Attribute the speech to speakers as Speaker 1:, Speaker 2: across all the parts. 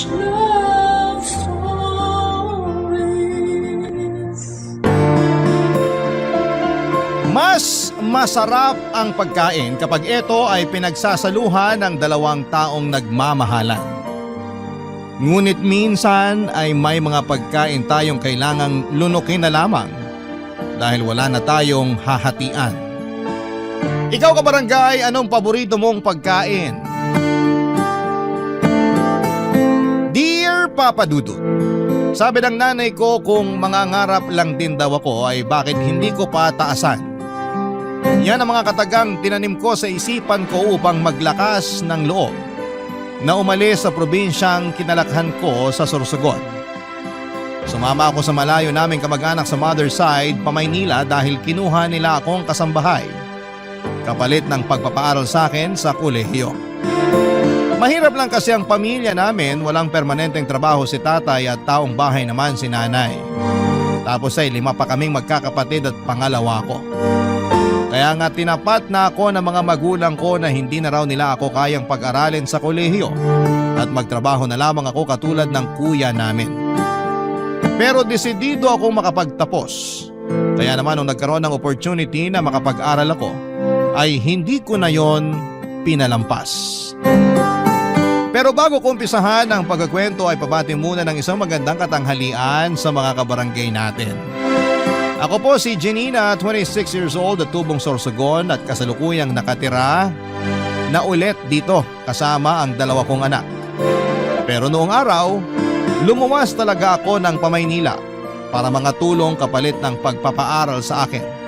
Speaker 1: love stories.
Speaker 2: Mas masarap ang pagkain kapag ito ay pinagsasaluhan ng dalawang taong nagmamahalan. Ngunit minsan ay may mga pagkain tayong kailangang lunukin na lamang dahil wala na tayong hahatian. Ikaw kabarangay, anong paborito mong pagkain? Dear Papa Dudut, sabi ng nanay ko kung mangangarap lang din daw ako ay bakit hindi ko pa taasan. Yan ang mga katagang tinanim ko sa isipan ko upang maglakas ng loob na umalis sa probinsyang kinalakhan ko sa Sorsogon. Sumama ako sa malayo naming kamag-anak sa mother side pa Maynila dahil kinuha nila akong kasambahay kapalit ng pagpapaaral sa akin sa kolehiyo. Mahirap lang kasi ang pamilya namin, walang permanenteng trabaho si tatay at taong bahay naman si nanay. Tapos ay 5 pa kaming magkakapatid at pangalawa ko. Kaya nga tinapat na ako ng mga magulang ko na hindi na raw nila ako kayang pag-aralin sa kolehiyo at magtrabaho na lamang ako katulad ng kuya namin. Pero desidido akong makapagtapos. Kaya naman nung nagkaroon ng opportunity na makapag-aral ako, ay hindi ko na yon pinalampas. Pero bago ko umpisahan ang pagkukwento ay pabati muna ng isang magandang katanghalian sa mga kabarangay natin. Ako po si Janina, 26 years old at tubong Sorsogon at kasalukuyang nakatira na ulit dito kasama ang 2 kong anak. Pero noong araw, lumuwas talaga ako ng Pamaynila para mga tulong kapalit ng pagpapaaral sa akin.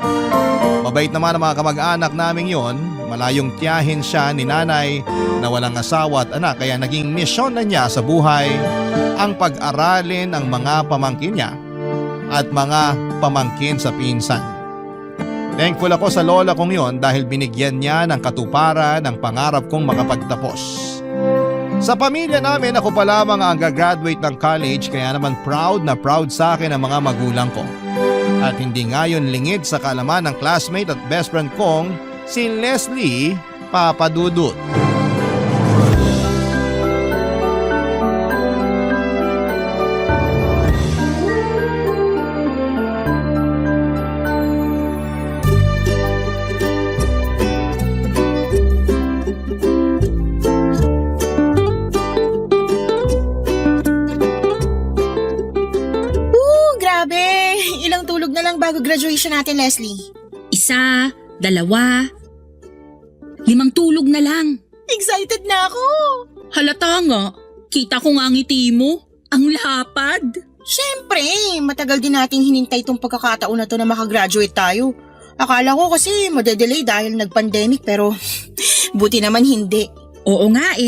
Speaker 2: Mabait naman ang mga kamag-anak namin yon, malayong tiyahin siya ni nanay na walang asawa at anak kaya naging misyon na niya sa buhay ang pag-aralin ang mga pamangkin niya at mga pamangkin sa pinsan. Thankful ako sa lola kong yon dahil binigyan niya ng katuparan ng pangarap kong makapagtapos. Sa pamilya namin ako pa lamang ang gagraduate ng college kaya naman proud na proud sa akin ang mga magulang ko. At hindi ngayon lingid sa kaalaman ng classmate at best friend kong si Leslie Papadudut.
Speaker 3: Bago graduation natin, Leslie.
Speaker 4: 1, 2, 5 tulog na lang.
Speaker 3: Excited na ako.
Speaker 4: Halata nga, kita ko nga ngiti mo. Ang lapad.
Speaker 3: Siyempre, matagal din nating hinintay tong pagkakataon na to na makagraduate tayo. Akala ko kasi madedelay dahil nag-pandemic pero buti naman hindi.
Speaker 4: Oo nga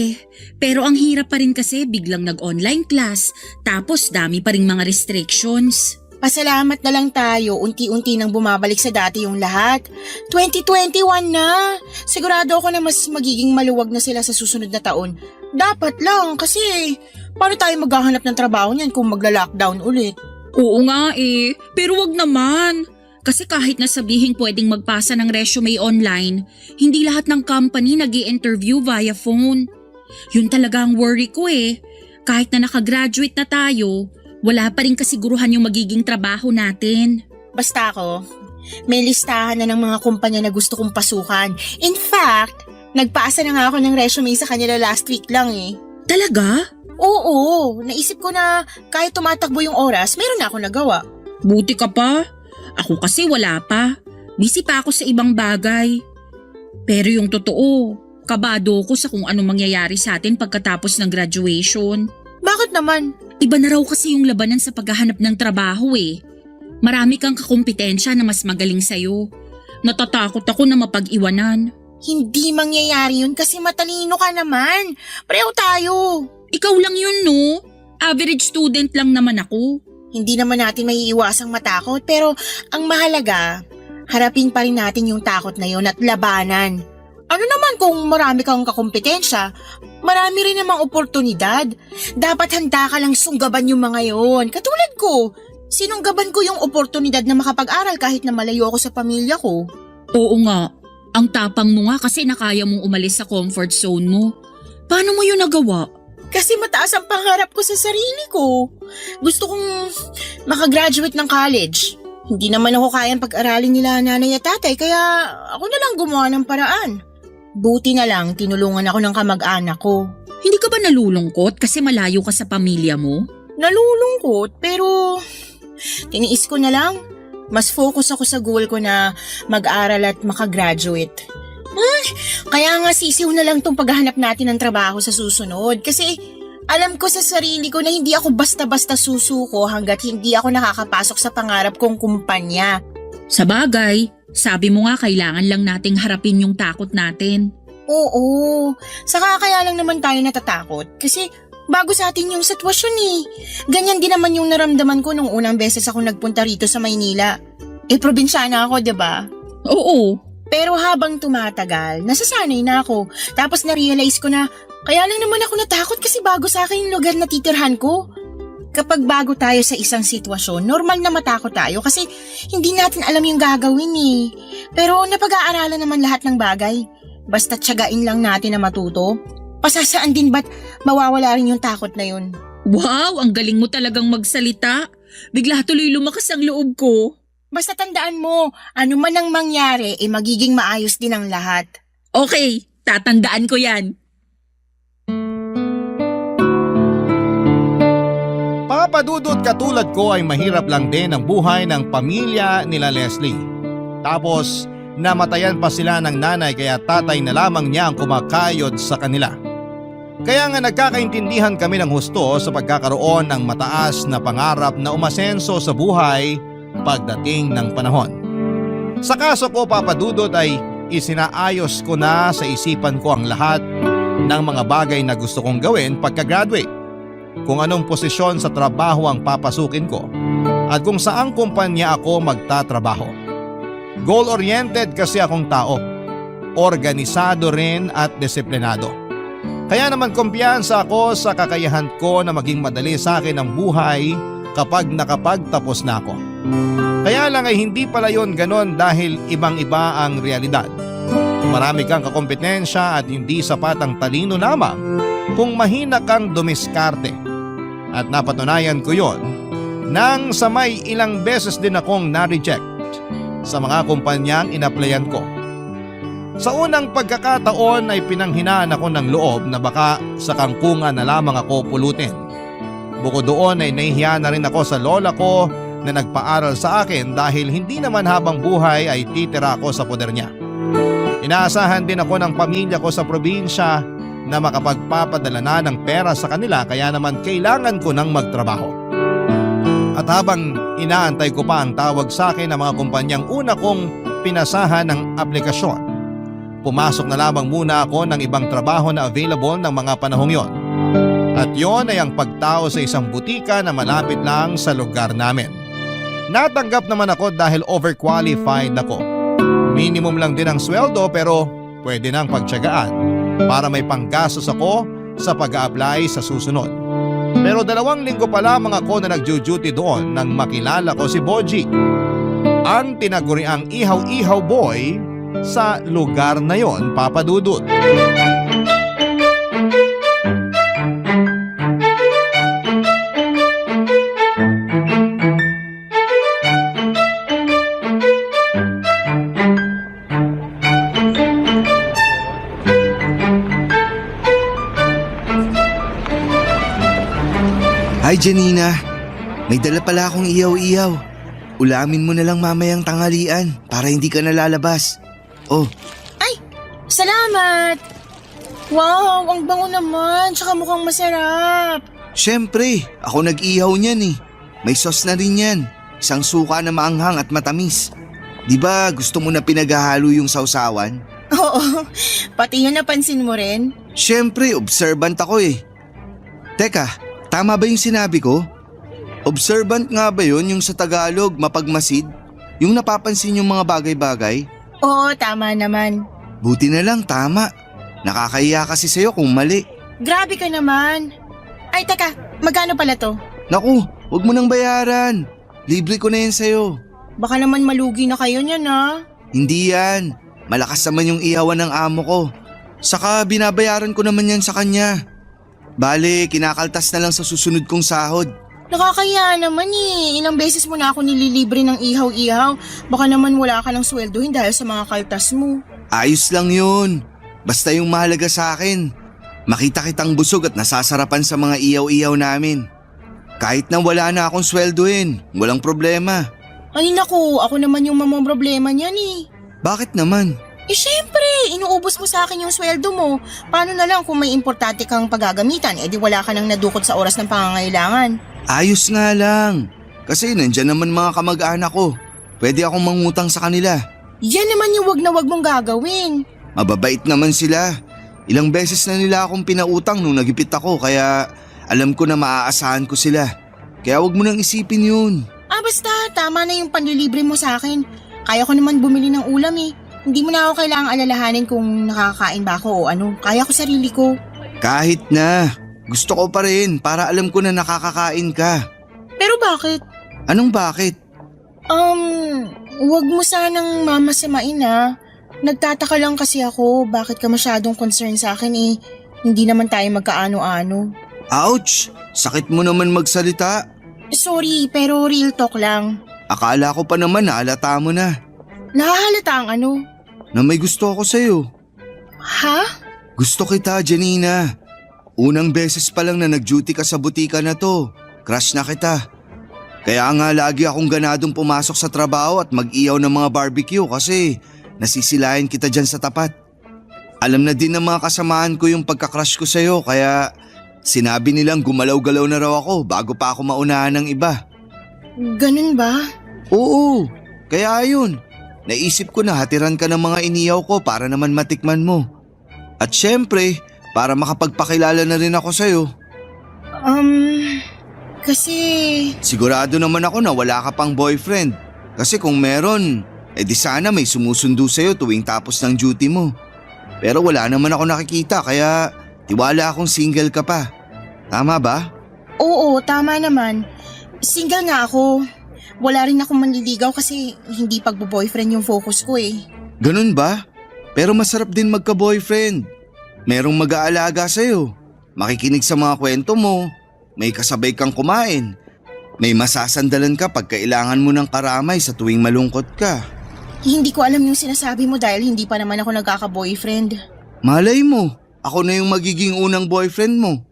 Speaker 4: pero ang hirap pa rin kasi biglang nag-online class tapos dami pa rin mga restrictions.
Speaker 3: Pasalamat na lang tayo, unti-unti nang bumabalik sa dati yung lahat. 2021 na! Sigurado ako na mas magiging maluwag na sila sa susunod na taon. Dapat lang kasi paano tayo maghahanap ng trabaho niyan kung magla-lockdown ulit?
Speaker 4: Oo nga pero wag naman. Kasi kahit na sabihin pwedeng magpasa ng resume online, hindi lahat ng company nag-i-interview via phone. Yun talaga ang worry ko Kahit na nakagraduate na tayo, wala pa rin kasiguruhan yung magiging trabaho natin.
Speaker 3: Basta ako, may listahan na ng mga kumpanya na gusto kong pasukan. In fact, nagpaasa na nga ako ng resume sa kanila last week lang
Speaker 4: Talaga?
Speaker 3: Oo, naisip ko na kahit tumatakbo yung oras, meron na ako nagawa.
Speaker 4: Buti ka pa. Ako kasi wala pa. Busy pa ako sa ibang bagay. Pero yung totoo, kabado ko sa kung ano mangyayari sa atin pagkatapos ng graduation.
Speaker 3: Bakit naman?
Speaker 4: Iba na raw kasi yung labanan sa paghahanap ng trabaho Marami kang kakumpetensya na mas magaling sa'yo. Natatakot ako na mapag-iwanan.
Speaker 3: Hindi mangyayari yun kasi matalino ka naman. Pareho tayo.
Speaker 4: Ikaw lang yun, no? Average student lang naman ako.
Speaker 3: Hindi naman natin maiiwasang matakot pero ang mahalaga, harapin pa rin natin yung takot na yun at labanan. Ano naman kung marami kang kakumpetensya, marami rin namang oportunidad. Dapat handa ka lang sunggaban yung mga yon. Katulad ko, sinunggaban ko yung oportunidad na makapag-aral kahit na malayo ako sa pamilya ko.
Speaker 4: Oo nga, ang tapang mo nga kasi nakaya mong umalis sa comfort zone mo. Paano mo yun nagawa?
Speaker 3: Kasi mataas ang pangarap ko sa sarili ko. Gusto kong makagraduate ng college. Hindi naman ako kayang pag-aralin nila nanay at tatay kaya ako na lang gumawa ng paraan. Buti na lang tinulungan ako ng kamag-anak ko.
Speaker 4: Hindi ka ba nalulungkot kasi malayo ka sa pamilya mo?
Speaker 3: Nalulungkot pero tiniis ko na lang. Mas focus ako sa goal ko na mag-aral at makagraduate. Kaya nga sisiw na lang tong paghahanap natin ng trabaho sa susunod kasi alam ko sa sarili ko na hindi ako basta-basta susuko hanggat hindi ako nakakapasok sa pangarap kong kumpanya.
Speaker 4: Sa bagay, sabi mo nga kailangan lang nating harapin yung takot natin.
Speaker 3: Oo, saka kaya lang naman tayo natatakot kasi bago sa atin yung sitwasyon eh. Ganyan din naman yung naramdaman ko nung unang beses ako nagpunta rito sa Maynila. Probinsyana ako, 'di ba?
Speaker 4: Oo.
Speaker 3: Pero habang tumatagal, nasasanay na ako. Tapos na-realize ko na kaya lang naman ako natakot kasi bago sa akin yung lugar na titirhan ko. Kapag bago tayo sa isang sitwasyon, normal na matakot tayo kasi hindi natin alam yung gagawin eh. Pero napag-aaralan naman lahat ng bagay. Basta tiyagain lang natin na matuto. Pasasaan din ba't mawawala rin yung takot na yun?
Speaker 4: Wow, ang galing mo talagang magsalita. Bigla tuloy lumakas ang loob ko.
Speaker 3: Basta tandaan mo, ano man ang mangyari, magiging maayos din ang lahat.
Speaker 4: Okay, tatandaan ko yan.
Speaker 2: Papadudot katulad ko ay mahirap lang din ang buhay ng pamilya nila Leslie. Tapos namatayan pa sila ng nanay kaya tatay na lamang niya ang kumakayod sa kanila. Kaya nga nagkakaintindihan kami ng husto sa pagkakaroon ng mataas na pangarap na umasenso sa buhay pagdating ng panahon. Sa kaso ko papadudot ay isinaayos ko na sa isipan ko ang lahat ng mga bagay na gusto kong gawin pagka-graduate. Kung anong posisyon sa trabaho ang papasukin ko at kung saang kumpanya ako magtatrabaho. Goal-oriented kasi akong tao. Organisado rin at disiplinado. Kaya naman kumpiyansa ako sa kakayahan ko na maging madali sa akin ang buhay kapag nakapagtapos na ako. Kaya lang ay hindi pala yon ganon dahil ibang-iba ang realidad. Marami kang kakompetensya at hindi sapat ang talino lamang kung mahina kang dumiskarte. At napatunayan ko yon nang sa may ilang beses din akong na-reject sa mga kumpanyang inaplayan ko. Sa unang pagkakataon ay pinanghinaan ako ng loob na baka sa kangkungan na lamang ako pulutin. Bukod doon ay nahihiya na rin ako sa lola ko na nagpaaral sa akin dahil hindi naman habang buhay ay titira ako sa poder niya. Inaasahan din ako ng pamilya ko sa probinsya na makapagpapadala na ng pera sa kanila kaya naman kailangan ko nang magtrabaho. At habang inaantay ko pa ang tawag sa akin ng mga kumpanyang una kong pinasahan ng aplikasyon, pumasok na lamang muna ako ng ibang trabaho na available ng mga panahong yon. At yon ay ang pagtao sa isang butika na malapit lang sa lugar namin. Natanggap naman ako dahil overqualified ako. Minimum lang din ang sweldo pero pwede nang pagtiyagaan para may panggastos ako sa pag-a-apply sa susunod. Pero 2 linggo pa lamang ako na nag-duty doon nang makilala ko si Boji, ang tinaguriang ihaw-ihaw boy sa lugar na yon, papadudot.
Speaker 1: Hi Janina, may dala pala akong ihaw-ihaw. Ulamin mo na lang mamayang tanghalian para hindi ka nalalabas. Oh,
Speaker 3: Ay, salamat! Wow, ang bango naman, tsaka mukhang masarap.
Speaker 1: syempre, ako nag-ihaw niyan eh. May sauce na rin yan, isang suka na maanghang at matamis. Di ba gusto mo na pinaghahalo yung sausawan?
Speaker 3: Oo, pati yun napansin mo rin.
Speaker 1: Syempre, observant ako eh. Teka, tama ba yung sinabi ko? Observant nga ba yun yung sa Tagalog, mapagmasid? Yung napapansin yung mga bagay-bagay?
Speaker 3: Oo, tama naman.
Speaker 1: Buti na lang, tama. Nakakahiya kasi sa'yo kung mali.
Speaker 3: Grabe ka naman. Ay, teka, magkano pala to?
Speaker 1: Naku, huwag mo nang bayaran. Libre ko na yan sa'yo.
Speaker 3: Baka naman malugi na kayo niyan ha?
Speaker 1: Hindi yan. Malakas naman yung ihawan ng amo ko. Saka binabayaran ko naman yan sa kanya. Bale, kinakaltas na lang sa susunod kong sahod.
Speaker 3: Nakakaya naman eh. Ilang beses mo na ako nililibre ng ihaw-ihaw. Baka naman wala ka ng sweldohin dahil sa mga kaltas mo.
Speaker 1: Ayos lang yun. Basta yung mahalaga sa akin. Makita kitang busog at nasasarapan sa mga ihaw-ihaw namin. Kahit na wala na akong sweldohin, walang problema.
Speaker 3: Ay naku, ako naman yung mamomroblema niyan eh.
Speaker 1: Bakit naman?
Speaker 3: Eh syempre, inuubos mo sa akin yung sweldo mo. Paano na lang kung may importante kang paggagamitan, di wala ka nang nadukot sa oras ng pangangailangan.
Speaker 1: Ayos nga lang. Kasi nandyan naman mga kamag-anak ko. Pwede akong mangutang sa kanila.
Speaker 3: Yan naman yung wag na wag mong gagawin.
Speaker 1: Mababait naman sila. Ilang beses na nila akong pinautang nung nagipit ako kaya alam ko na maaasahan ko sila. Kaya wag mo nang isipin yun.
Speaker 3: Basta, tama na yung panlilibre mo sa akin. Kaya ko naman bumili ng ulam eh. Hindi mo na ako kailangang alalahanin kung nakakain ba ako o ano. Kaya ko sarili ko.
Speaker 1: Kahit na. Gusto ko pa rin para alam ko na nakakakain ka.
Speaker 3: Pero bakit?
Speaker 1: Anong bakit?
Speaker 3: Wag mo sanang mamasamain ha. Nagtataka lang kasi ako bakit ka masyadong concerned sa akin eh. Hindi naman tayo magkaano-ano.
Speaker 1: Ouch! Sakit mo naman magsalita.
Speaker 3: Sorry, pero real talk lang.
Speaker 1: Akala ko pa naman nahalata mo na.
Speaker 3: Nahahalata ang ano?
Speaker 1: Na may gusto ako sa'yo.
Speaker 3: Ha?
Speaker 1: Gusto kita, Janina. Unang beses pa lang na nag-duty ka sa butika na to. Crush na kita. Kaya nga lagi akong ganadong pumasok sa trabaho at mag-iyaw ng mga barbecue kasi nasisilayan kita dyan sa tapat. Alam na din ng mga kasamaan ko yung pagka-crush ko sa'yo kaya sinabi nilang gumalaw-galaw na raw ako bago pa ako maunahan ng iba.
Speaker 3: Ganun ba?
Speaker 1: Oo, kaya ayun. Naisip ko na hatiran ka ng mga iniyaw ko para naman matikman mo. At syempre, para makapagpakilala na rin ako sa'yo.
Speaker 3: Kasi...
Speaker 1: Sigurado naman ako na wala ka pang boyfriend. Kasi kung meron, di sana may sumusundo sa'yo tuwing tapos ng duty mo. Pero wala naman ako nakikita kaya tiwala akong single ka pa. Tama ba?
Speaker 3: Oo, tama naman. Single nga ako. Wala rin akong manliligaw kasi hindi pagbo-boyfriend yung focus ko eh.
Speaker 1: Ganun ba? Pero masarap din magka-boyfriend. Merong mag-aalaga sa'yo. Makikinig sa mga kwento mo. May kasabay kang kumain. May masasandalan ka pag kailangan mo ng karamay sa tuwing malungkot ka.
Speaker 3: Hindi ko alam yung sinasabi mo dahil hindi pa naman ako nagkaka-boyfriend.
Speaker 1: Malay mo, ako na yung magiging unang boyfriend mo.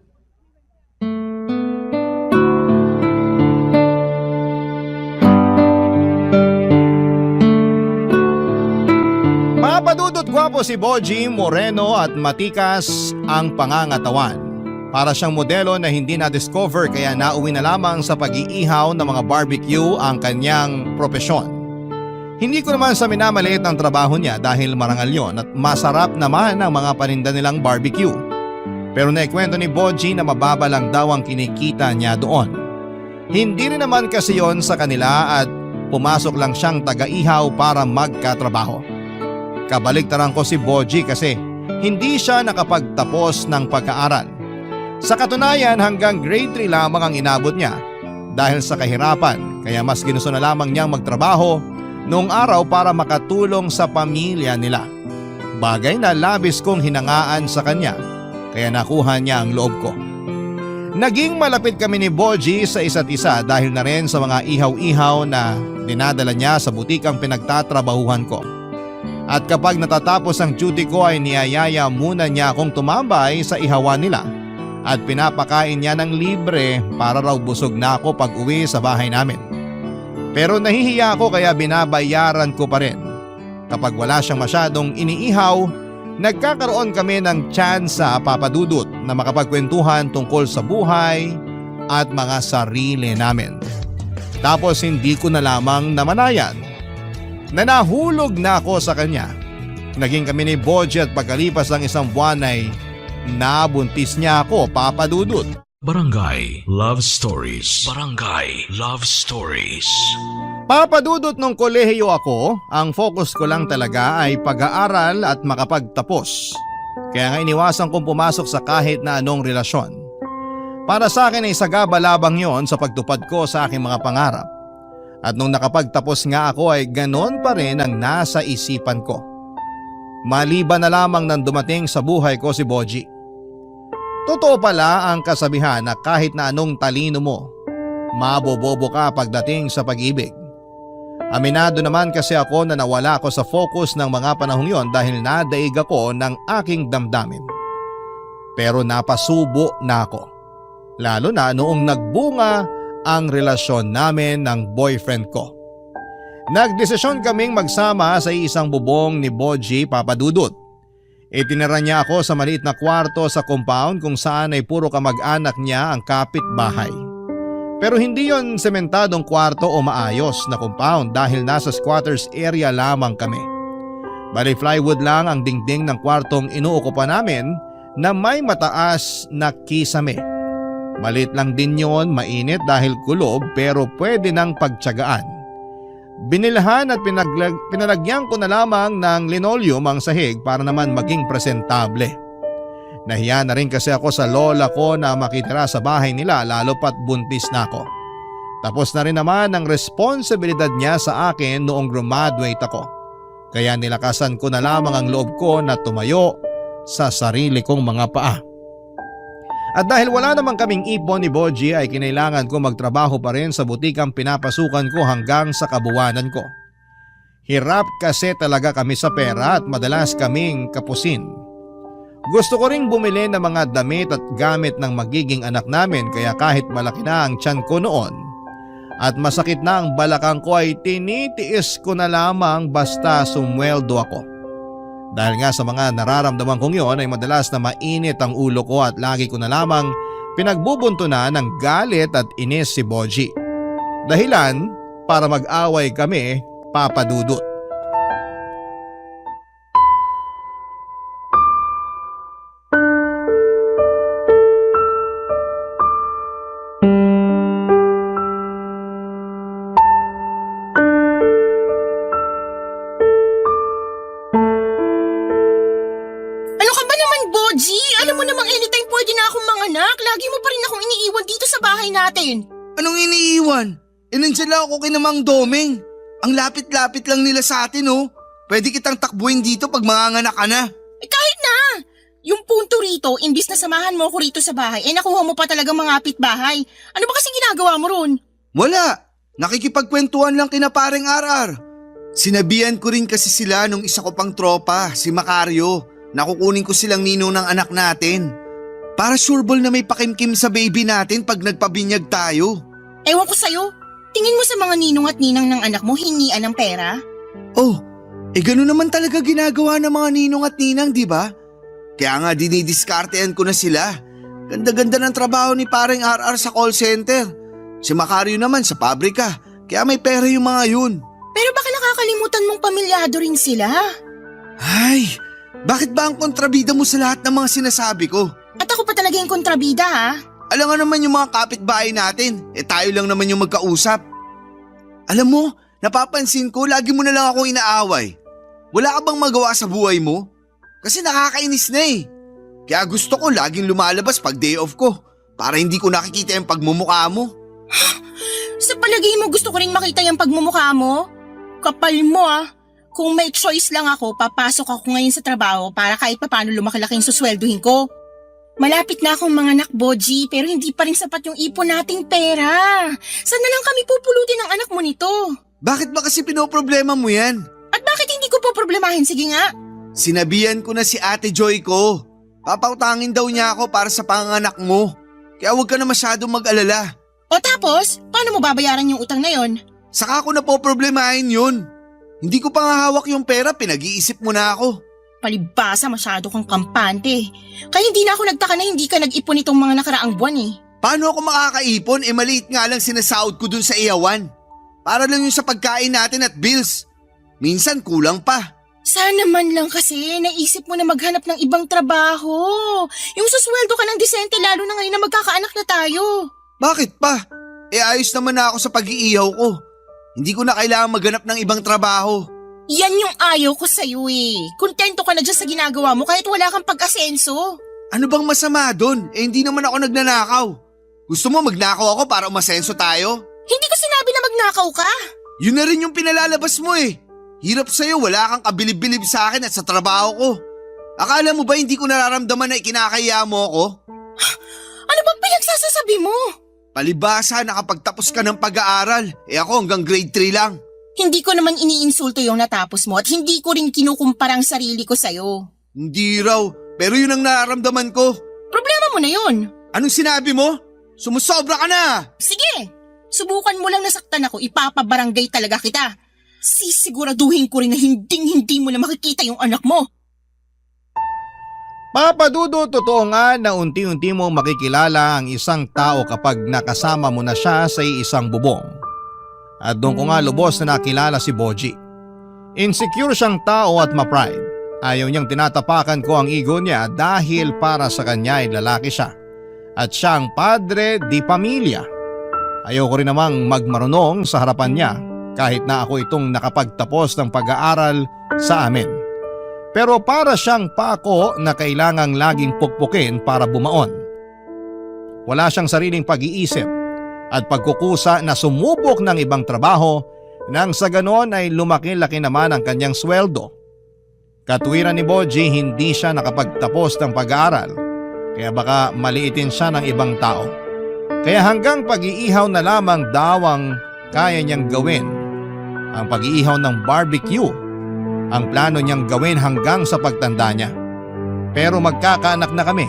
Speaker 2: Papadudot gwapo si Boji, moreno at matikas ang pangangatawan. Para siyang modelo na hindi na-discover kaya nauwi na lamang sa pag-iihaw ng mga barbecue ang kanyang propesyon. Hindi ko naman sa minamaliit ang trabaho niya dahil marangal yon at masarap naman ang mga paninda nilang barbecue. Pero naikwento ni Boji na mababa lang daw ang kinikita niya doon. Hindi rin naman kasi yon sa kanila at pumasok lang siyang taga-ihaw para magkatrabaho. Kabaliktaran ko si Boji kasi hindi siya nakapagtapos ng pagkaaral. Sa katunayan hanggang grade 3 lamang ang inabot niya dahil sa kahirapan kaya mas ginusto na lamang niyang magtrabaho noong araw para makatulong sa pamilya nila. Bagay na labis kong hinangaan sa kanya kaya nakuha niya ang loob ko. Naging malapit kami ni Boji sa isa't isa dahil na rin sa mga ihaw-ihaw na dinadala niya sa butikang pinagtatrabahuhan ko. At kapag natatapos ang duty ko ay niyayaya muna niya akong tumambay sa ihawan nila at pinapakain niya ng libre para raw busog na ako pag uwi sa bahay namin. Pero nahihiya ako kaya binabayaran ko pa rin. Kapag wala siyang masyadong iniihaw, nagkakaroon kami ng tsansa papadudot na makapagkwentuhan tungkol sa buhay at mga sarili namin. Tapos hindi ko na lamang namanayan na nahulog na ako sa kanya. Naging kami ni Boji at pagkalipas ng isang buwan ay nabuntis niya ako papadudot.
Speaker 5: Barangay Love Stories. Barangay Love Stories.
Speaker 2: Papadudot nung kolehiyo ako, ang focus ko lang talaga ay pag-aaral at makapagtapos. Kaya nga iniwasan kong pumasok sa kahit na anong relasyon. Para sa akin ay sagaba-labang yon sa pagtupad ko sa aking mga pangarap. At nung nakapagtapos nga ako ay ganon pa rin ang nasa isipan ko. Maliban na lamang nang dumating sa buhay ko si Boji. Totoo pala ang kasabihan na kahit na anong talino mo, mabobobo ka pagdating sa pag-ibig. Aminado naman kasi ako na nawala ako sa focus ng mga panahong yon dahil nadaig ako ng aking damdamin. Pero napasubo na ako. Lalo na noong nagbunga ang relasyon namin ng boyfriend ko. Nagdesisyon kaming magsama sa isang bubong ni Boji Papadudut. Itinira niya ako sa maliit na kwarto sa compound kung saan ay puro kamag-anak niya ang kapitbahay. Pero hindi yon sementadong kwarto o maayos na compound dahil nasa squatters area lamang kami. Bali plywood lang ang dingding ng kwartong inuukupan namin na may mataas na kisame. Malit lang din yon, mainit dahil kulob pero pwede nang pagtiyagaan. Binilhan at pinalagyan ko na lamang ng linoleum ang sahig para naman maging presentable. Nahiya na rin kasi ako sa lola ko na makitira sa bahay nila lalo pat buntis na ako. Tapos na rin naman ang responsibilidad niya sa akin noong graduate ako. Kaya nilakasan ko na lamang ang loob ko na tumayo sa sarili kong mga paa. At dahil wala namang kaming ipon ni Boji ay kinailangan ko magtrabaho pa rin sa butikang pinapasukan ko hanggang sa kabuwanan ko. Hirap kasi talaga kami sa pera at madalas kaming kapusin. Gusto ko ring bumili ng mga damit at gamit ng magiging anak namin kaya kahit malaki na ang tiyan ko noon at masakit na ang balakang ko ay tinitiis ko na lamang basta sumweldo ako. Dahil nga sa mga nararamdaman kong yon ay madalas na mainit ang ulo ko at lagi ko na lamang pinagbubuntunan ng galit at inis si Boji. Dahilan para mag-away kami, Papa Dudut.
Speaker 3: Natin.
Speaker 1: Anong iniiwan? Nandiyan lang ako kay Mang Domeng. Ang lapit-lapit lang nila sa atin oh. Pwede kitang takbuhin dito pag manganganak ka na.
Speaker 3: Kahit na! Yung punto rito, imbis na samahan mo ako rito sa bahay, nakuha mo pa talagang mga bahay. Ano ba kasi ginagawa mo ron?
Speaker 1: Wala. Nakikipagkwentuhan lang kina Pareng RR. Sinabihan ko rin kasi sila nung isa ko pang tropa, si Macario. Nakukunin ko silang ninong ng anak natin. Para sureball na may pakimkim sa baby natin pag nagpabinyag tayo.
Speaker 3: Ewan ko sa'yo. Tingin mo sa mga ninong at ninang ng anak mo hingian ng pera?
Speaker 1: Oh, gano'n naman talaga ginagawa ng mga ninong at ninang, di ba? Kaya nga dinidiskartehan ko na sila. Ganda-ganda ng trabaho ni Pareng RR sa call center. Si Macario naman sa pabrika, kaya may pera yung mga yun.
Speaker 3: Pero baka nakakalimutan mong pamilyado rin sila.
Speaker 1: Ay, bakit ba ang kontrabida mo sa lahat ng mga sinasabi ko?
Speaker 3: At ako pa talaga yung kontrabida ha?
Speaker 1: Alam nga naman yung mga kapitbahay natin, tayo lang naman yung magkausap. Alam mo, napapansin ko lagi mo na lang akong inaaway. Wala ka bang magawa sa buhay mo? Kasi nakakainis na eh. Kaya gusto ko laging lumalabas pag day off ko para hindi ko nakikita yung pagmumukha mo.
Speaker 3: Sa palagay mo gusto ko rin makita yung pagmumukha mo? Kapal mo ah. Kung may choice lang ako, papasok ako ngayon sa trabaho para kahit papaano lumaki-laki yung suswelduhin ko. Malapit na akong manganak, Boji, pero hindi pa rin sapat yung ipon nating pera. Saan na lang kami pupulutin ng anak mo nito?
Speaker 1: Bakit ba kasi pinoproblema mo yan?
Speaker 3: At bakit hindi ko po problemahin? Sige nga.
Speaker 1: Sinabihan ko na si Ate Joy ko. Papautangin daw niya ako para sa panganak mo. Kaya huwag ka na masyadong mag-alala.
Speaker 3: O tapos, paano mo babayaran yung utang na yon?
Speaker 1: Saka ko na po problemahin yun. Hindi ko pa nga hawak yung pera, pinag-iisip mo na ako.
Speaker 3: Palibasa, masyado kang kampante. Kaya hindi na ako nagtaka na hindi ka nag-ipon itong mga nakaraang buwan eh.
Speaker 1: Paano ako makakaipon? Maliit nga lang sinasahod ko dun sa iyawan. Para lang yun sa pagkain natin at bills. Minsan kulang pa.
Speaker 3: Sana man lang kasi naisip mo na maghanap ng ibang trabaho. Yung susweldo ka ng disente lalo na ngayon na magkakaanak na tayo.
Speaker 1: Bakit pa? Ayos naman na ako sa pag-iihaw ko. Hindi ko na kailangan maghanap ng ibang trabaho.
Speaker 3: Yan yung ayaw ko sa'yo eh. Kontento ka na dyan sa ginagawa mo kahit wala kang pag-asenso.
Speaker 1: Ano bang masama doon? Hindi naman ako nagnanakaw. Gusto mo magnakaw ako para umasenso tayo?
Speaker 3: Hindi ko sinabi na magnakaw ka.
Speaker 1: Yun na rin yung pinalalabas mo eh. Hirap sa'yo, wala kang kabilib-bilib sa akin at sa trabaho ko. Akala mo ba hindi ko nararamdaman na ikinakaya mo ako?
Speaker 3: Ano bang pinagsasasabi mo?
Speaker 1: Palibasa nakapagtapos ka ng pag-aaral. Ako hanggang grade 3 lang.
Speaker 3: Hindi ko naman iniinsulto yung natapos mo at hindi ko rin kinukumpara ang sarili ko sa'yo.
Speaker 1: Hindi raw, pero yun ang nararamdaman ko.
Speaker 3: Problema mo na yun.
Speaker 1: Anong sinabi mo? Sumusobra ka na!
Speaker 3: Sige, subukan mo lang nasaktan ako, ipapabarangay talaga kita. Sisiguraduhin ko rin na hindi mo na makikita yung anak mo.
Speaker 2: Papa Dudut, totoo nga na unti-unti mong makikilala ang isang tao kapag nakasama mo na siya sa isang bubong. At doon ko nga lubos na nakilala si Boji. Insecure siyang tao at ma-pride. Ayaw niyang tinatapakan ko ang ego niya dahil para sa kanya ay lalaki siya. At siya ang padre di pamilya. Ayaw ko rin namang magmarunong sa harapan niya kahit na ako itong nakapagtapos ng pag-aaral sa amin. Pero para siyang pako na kailangang laging pukpukin para bumaon. Wala siyang sariling pag-iisip at pagkukusa na sumubok ng ibang trabaho nang sa ganon ay lumaki-laki naman ang kanyang sweldo. Katwiran ni Boji, hindi siya nakapagtapos ng pag-aaral kaya baka maliitin siya ng ibang tao. Kaya hanggang pag-iihaw na lamang daw ang kaya niyang gawin. Ang pag-iihaw ng barbecue ang plano niyang gawin hanggang sa pagtanda niya. Pero magkakaanak na kami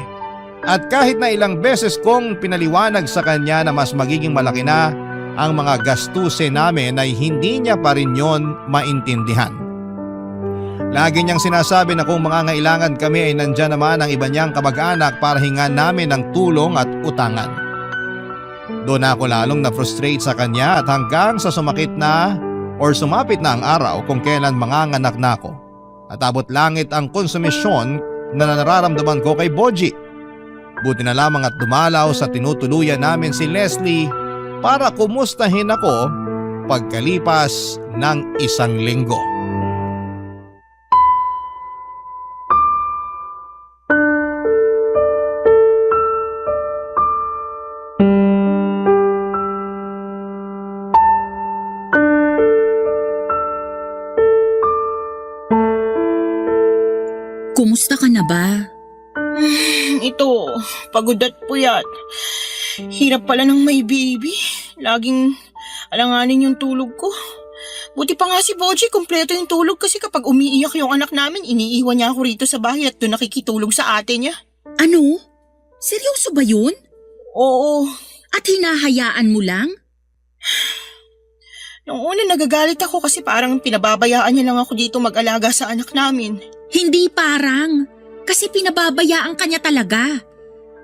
Speaker 2: at kahit na ilang beses kong pinaliwanag sa kanya na mas magiging malaki na ang mga gastusin namin ay hindi niya pa rin yon maintindihan. Lagi niyang sinasabi na kung mangangailangan kami ay nandyan naman ang iba niyang kamag-anak para hingan namin ng tulong at utangan. Doon ako lalong na-frustrate sa kanya at hanggang sa sumapit na ang araw kung kailan manganganak na ako. At abot langit ang konsumisyon na nararamdaman ko kay Boji. Buti na lamang at dumalaw sa tinutuluyan namin si Leslie para kumustahin ako pagkalipas ng 1 linggo.
Speaker 4: Kumusta ka na ba?
Speaker 3: Ito, pagod at puyat. Hirap pala ng may baby. Laging alanganin yung tulog ko. Buti pa nga si Boji, kompleto yung tulog kasi kapag umiiyak yung anak namin, iniiwan niya ako rito sa bahay at doon nakikitulog sa ate niya.
Speaker 4: Ano? Seryoso ba yun?
Speaker 3: Oo.
Speaker 4: At hinahayaan mo lang?
Speaker 3: Noong una nagagalit ako kasi parang pinababayaan niya lang ako dito mag-alaga sa anak namin.
Speaker 4: Hindi parang. Kasi pinababayaan ka niya talaga.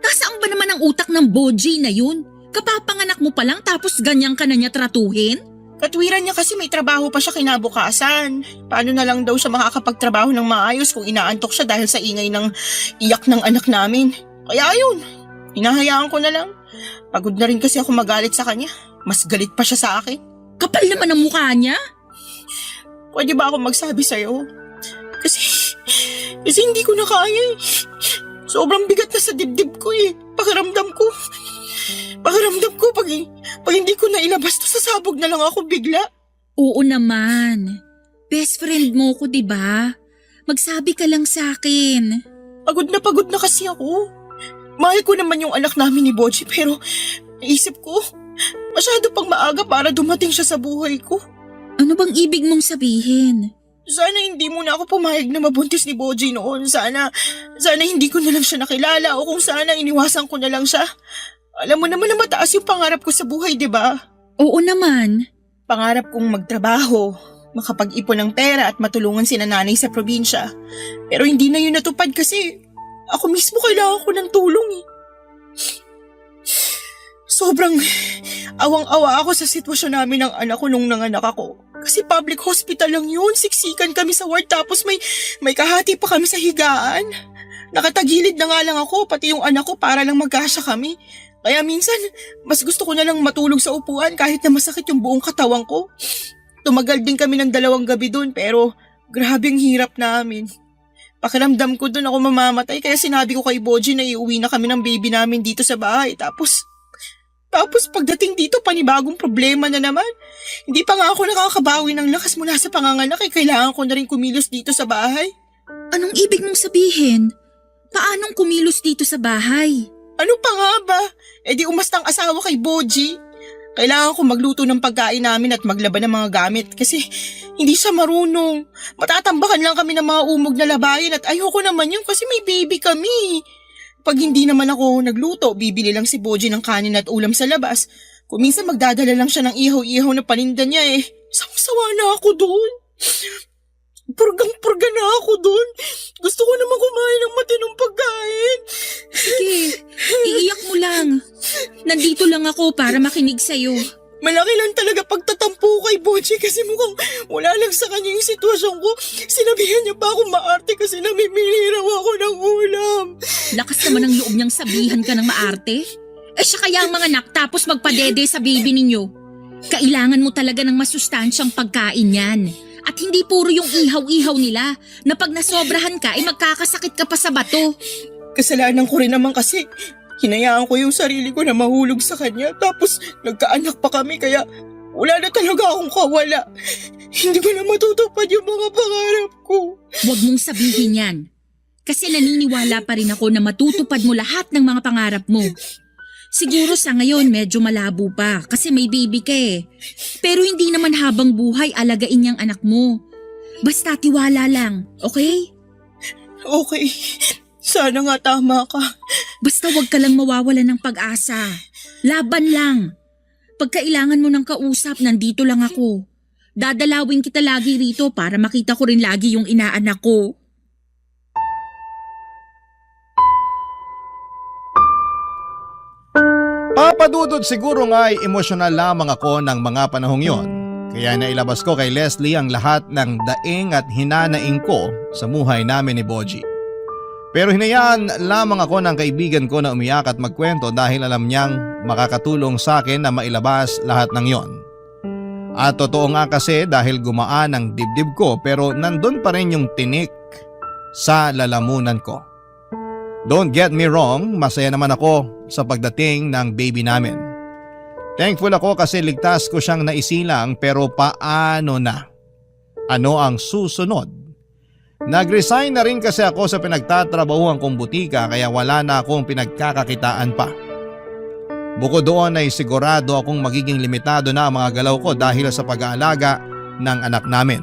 Speaker 4: Nasaan ba naman ang utak ng Boji na yun? Kapapanganak mo pa lang tapos ganyan ka na niya tratuhin?
Speaker 3: Katwiran niya kasi may trabaho pa siya kinabukasan. Paano na lang daw siya makakapagtrabaho ng maayos kung inaantok siya dahil sa ingay ng iyak ng anak namin. Kaya ayun, hinahayaan ko na lang. Pagod na rin kasi ako magalit sa kanya. Mas galit pa siya sa akin.
Speaker 4: Kapal naman ang mukha niya.
Speaker 3: Pwede ba ako magsabi sa'yo? Kasi hindi ko na kaya eh. Sobrang bigat na sa dibdib ko eh. Pakiramdam ko pag hindi ko na ilabas to, sasabog na lang ako bigla.
Speaker 4: Oo naman. Best friend mo ko, diba? Magsabi ka lang sa akin.
Speaker 3: Pagod na kasi ako. Mahal ko naman yung anak namin ni Boji pero naisip ko, masyado pang maaga para dumating siya sa buhay ko.
Speaker 4: Ano bang ibig mong sabihin?
Speaker 3: Sana hindi mo na ako pumayag na mabuntis ni Boji noon. Sana hindi ko na lang siya nakilala o kung sana iniwasan ko na lang siya. Alam mo naman na mataas yung pangarap ko sa buhay, di ba?
Speaker 4: Oo naman.
Speaker 3: Pangarap kong magtrabaho, makapag-ipon ng pera at matulungan sina nanay sa probinsya. Pero hindi na yun natupad kasi ako mismo kailangan ko ng tulong eh. Sobrang awang-awa ako sa sitwasyon namin ng anak ko nung nanganak ako. Kasi public hospital lang yun, siksikan kami sa ward tapos may kahati pa kami sa higaan. Nakatagilid na nga lang ako, pati yung anak ko para lang magkasya kami. Kaya minsan, mas gusto ko na lang matulog sa upuan kahit na masakit yung buong katawan ko. Tumagal din kami ng 2 gabi dun pero grabe ang hirap namin. Pakiramdam ko dun ako mamamatay kaya sinabi ko kay Boji na iuwi na kami ng baby namin dito sa bahay. Tapos pagdating dito panibagong problema na naman. Hindi pa nga ako nakakabawi ng lakas mula sa panganganak kailangan ko na rin kumilos dito sa bahay.
Speaker 4: Anong ibig mong sabihin? Paanong kumilos dito sa bahay?
Speaker 3: Ano pa nga ba? Di umastang asawa kay Boji. Kailangan ko magluto ng pagkain namin at maglaban ng mga gamit kasi hindi siya marunong. Matatambakan lang kami ng mga umog na labayin at ayoko naman yun kasi may baby kami. Pag hindi naman ako nagluto, bibili lang si Boji ng kanin at ulam sa labas. Kung minsan magdadala lang siya ng ihaw-ihaw na paninda niya Sawa-sawa na ako doon. Purgang-purga na ako doon. Gusto ko naman kumain ng matinong pagkain.
Speaker 4: Sige, iiyak mo lang. Nandito lang ako para makinig sa'yo.
Speaker 3: Malaki lang talaga pagtatampo kay Boji kasi mukhang wala lang sa kanya yung sitwasyon ko. Sinabihan niya pa akong maarte kasi namimili raw ako ng ulam.
Speaker 4: Lakas naman ang loob niyang sabihan ka ng maarte. Siya kaya ang mga anak tapos magpadede sa baby ninyo. Kailangan mo talaga ng masustansyang pagkain yan. At hindi puro yung ihaw-ihaw nila na pag nasobrahan ka magkakasakit ka pa sa bato.
Speaker 3: Kasalanan ko rin naman kasi hinayaan ko yung sarili ko na mahulog sa kanya tapos nagkaanak pa kami kaya wala na talaga akong kawala. Hindi ko na matutupad yung mga pangarap ko.
Speaker 4: Huwag mong sabihin yan. Kasi naniniwala pa rin ako na matutupad mo lahat ng mga pangarap mo. Siguro sa ngayon medyo malabo pa kasi may baby ka Pero hindi naman habang buhay alagain niyang anak mo. Basta tiwala lang, okay?
Speaker 3: Okay, sana nga tama ka.
Speaker 4: Basta wag ka lang mawawalan ng pag-asa. Laban lang. Pag kailangan mo ng kausap, nandito lang ako. Dadalawin kita lagi rito para makita ko rin lagi yung inaanak ko.
Speaker 2: Papadudod siguro nga ay emosyonal lamang ako ng mga panahong yon. Kaya nailabas ko kay Leslie ang lahat ng daing at hinanaing ko sa buhay namin ni Boji. Pero hinayaan lamang ako ng kaibigan ko na umiyak at magkwento dahil alam niyang makakatulong sa akin na mailabas lahat ng yon. At totoo nga kasi dahil gumaan ang dibdib ko pero nandun pa rin yung tinik sa lalamunan ko. Don't get me wrong, masaya naman ako sa pagdating ng baby namin. Thankful ako kasi ligtas ko siyang naisilang pero paano na? Ano ang susunod? Nag-resign na rin kasi ako sa pinagtatrabahuhan kong butika kaya wala na akong pinagkakakitaan pa. Bukod doon ay sigurado akong magiging limitado na ang mga galaw ko dahil sa pag-aalaga ng anak namin.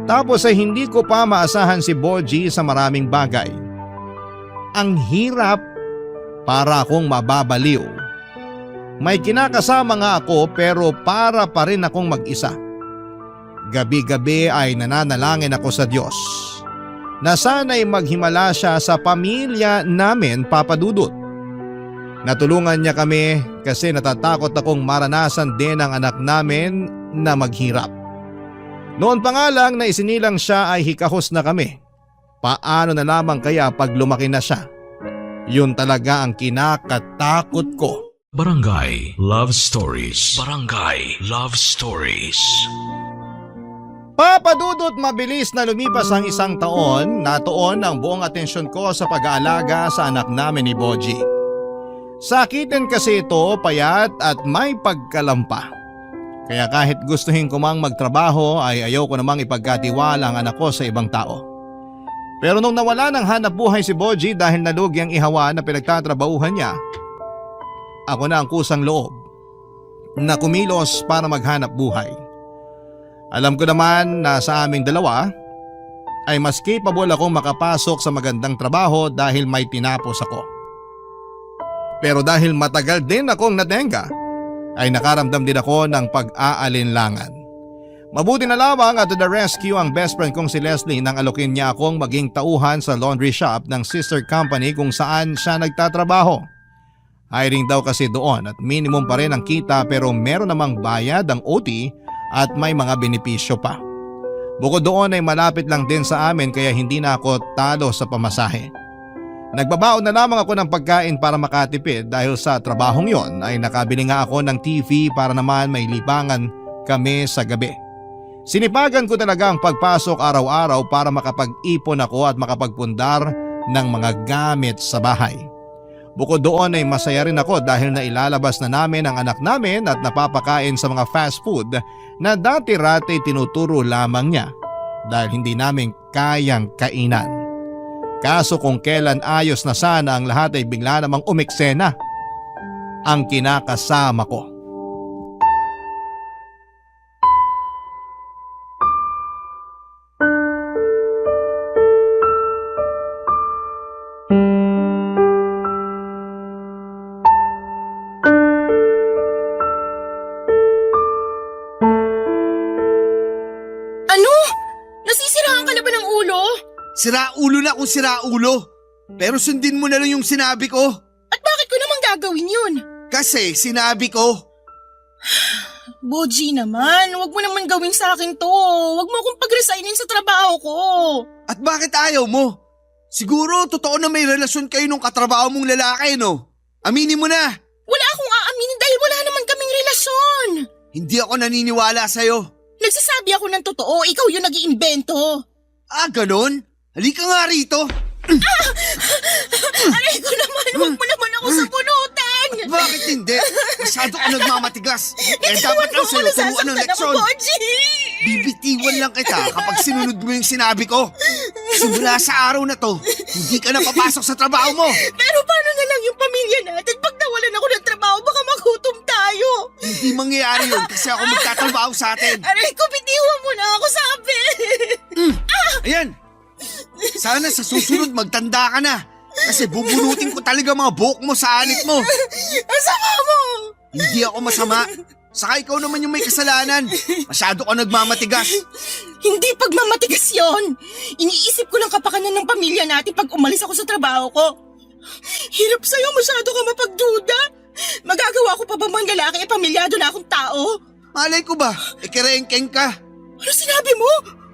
Speaker 2: Tapos ay hindi ko pa maasahan si Boji sa maraming bagay. Ang hirap para akong mababaliw. May kinakasama nga ako pero para pa rin akong mag-isa. Gabi-gabi ay nananalangin ako sa Diyos na sana'y maghimala siya sa pamilya namin, Papa Dudut. Natulungan niya kami kasi natatakot akong maranasan din ang anak namin na maghirap. Noon pa nga lang na isinilang siya ay hikahos na kami. Paano na lamang kaya pag lumaki na siya? Yun talaga ang kinakatakot ko.
Speaker 5: Barangay Love Stories. Barangay Love Stories.
Speaker 2: Papadudot mabilis na lumipas ang isang taon, natuon ang buong atensyon ko sa pag-aalaga sa anak namin ni Boji. Sakitin kasi ito, payat at may pagkalampa. Kaya kahit gustuhin ko mang magtrabaho ay ayaw ko namang ipagkatiwala ang anak ko sa ibang tao. Pero nung nawala ng hanap buhay si Boji dahil nalugi ang ihawa na pinagtatrabahuhan niya, ako na ang kusang loob na kumilos para maghanap buhay. Alam ko naman na sa aming dalawa ay mas capable akong makapasok sa magandang trabaho dahil may tinapos ako. Pero dahil matagal din akong natenga, ay nakaramdam din ako ng pag-aalinlangan. Mabuti na lamang at to the rescue ang best friend kong si Leslie nang alokin niya akong maging tauhan sa laundry shop ng sister company kung saan siya nagtatrabaho. Hiring daw kasi doon at minimum pa rin ang kita pero meron namang bayad ang OT at may mga benepisyo pa. Bukod doon ay malapit lang din sa amin kaya hindi na ako talo sa pamasahe. Nagbabaon na lamang ako ng pagkain para makatipid dahil sa trabahong yon ay nakabili nga ako ng TV para naman may libangan kami sa gabi. Sinipagan ko talaga ang pagpasok araw-araw para makapag-ipon ako at makapagpundar ng mga gamit sa bahay. Bukod doon ay masaya rin ako dahil nailalabas na namin ang anak namin at napapakain sa mga fast food na dati-rati tinuturo lamang niya dahil hindi namin kayang kainan. Kaso kung kailan ayos na sana ang lahat ay bigla namang umeksena ang kinakasama ko.
Speaker 3: Ano? Nasisiraan ka na ba ng ulo?
Speaker 1: Siraulo na kung siraulo. Pero sundin mo na lang yung sinabi ko.
Speaker 3: At bakit ko naman gagawin yun?
Speaker 1: Kasi sinabi ko.
Speaker 3: Boji naman, wag mo naman gawin sa akin to. Wag mo akong pag-resignin sa trabaho ko.
Speaker 1: At bakit ayaw mo? Siguro totoo na may relasyon kayo nung katrabaho mong lalaki, no? Aminin mo na.
Speaker 3: Wala akong aaminin dahil wala naman kaming relasyon.
Speaker 1: Hindi ako naniniwala sa'yo.
Speaker 3: Nagsasabi ako ng totoo, ikaw yung nag-iimbento.
Speaker 1: Ah, ganon? Halika nga rito.
Speaker 3: Aray ko naman, wag mo naman ako sabunutin.
Speaker 1: Bakit hindi? Masyado ka nagmamatigas. Dapat lang sa'yo turuan ng leksyon.
Speaker 3: Boji!
Speaker 1: Bibitiwan lang kita kapag sinunod mo yung sinabi ko. Simula sa araw na to, hindi ka na papasok sa trabaho mo.
Speaker 3: Pero paano na lang yung pamilya natin? Pag nawalan ako ng trabaho, baka magutom tayo.
Speaker 1: Hindi mangyayari yun kasi ako magtatrabaho sa atin.
Speaker 3: Aray ko, bitiwan mo na ako, sabi.
Speaker 1: Ayan. Sana sa susunod magtanda ka na. Kasi bubunutin ko talaga mga buhok mo sa anit mo.
Speaker 3: Ang sama mo.
Speaker 1: Hindi ako masama. Saka ikaw naman yung may kasalanan. Masyado ka nagmamatigas.
Speaker 3: Hindi pagmamatigas yun. Iniisip ko lang kapakanan ng pamilya natin pag umalis ako sa trabaho ko. Hirap sa'yo, masyado ka mapagduda. Magagawa ko pa ba mga lalaki pamilyado na akong tao?
Speaker 1: Malay ko ba? Kerengkeng ka.
Speaker 3: Ano sinabi mo?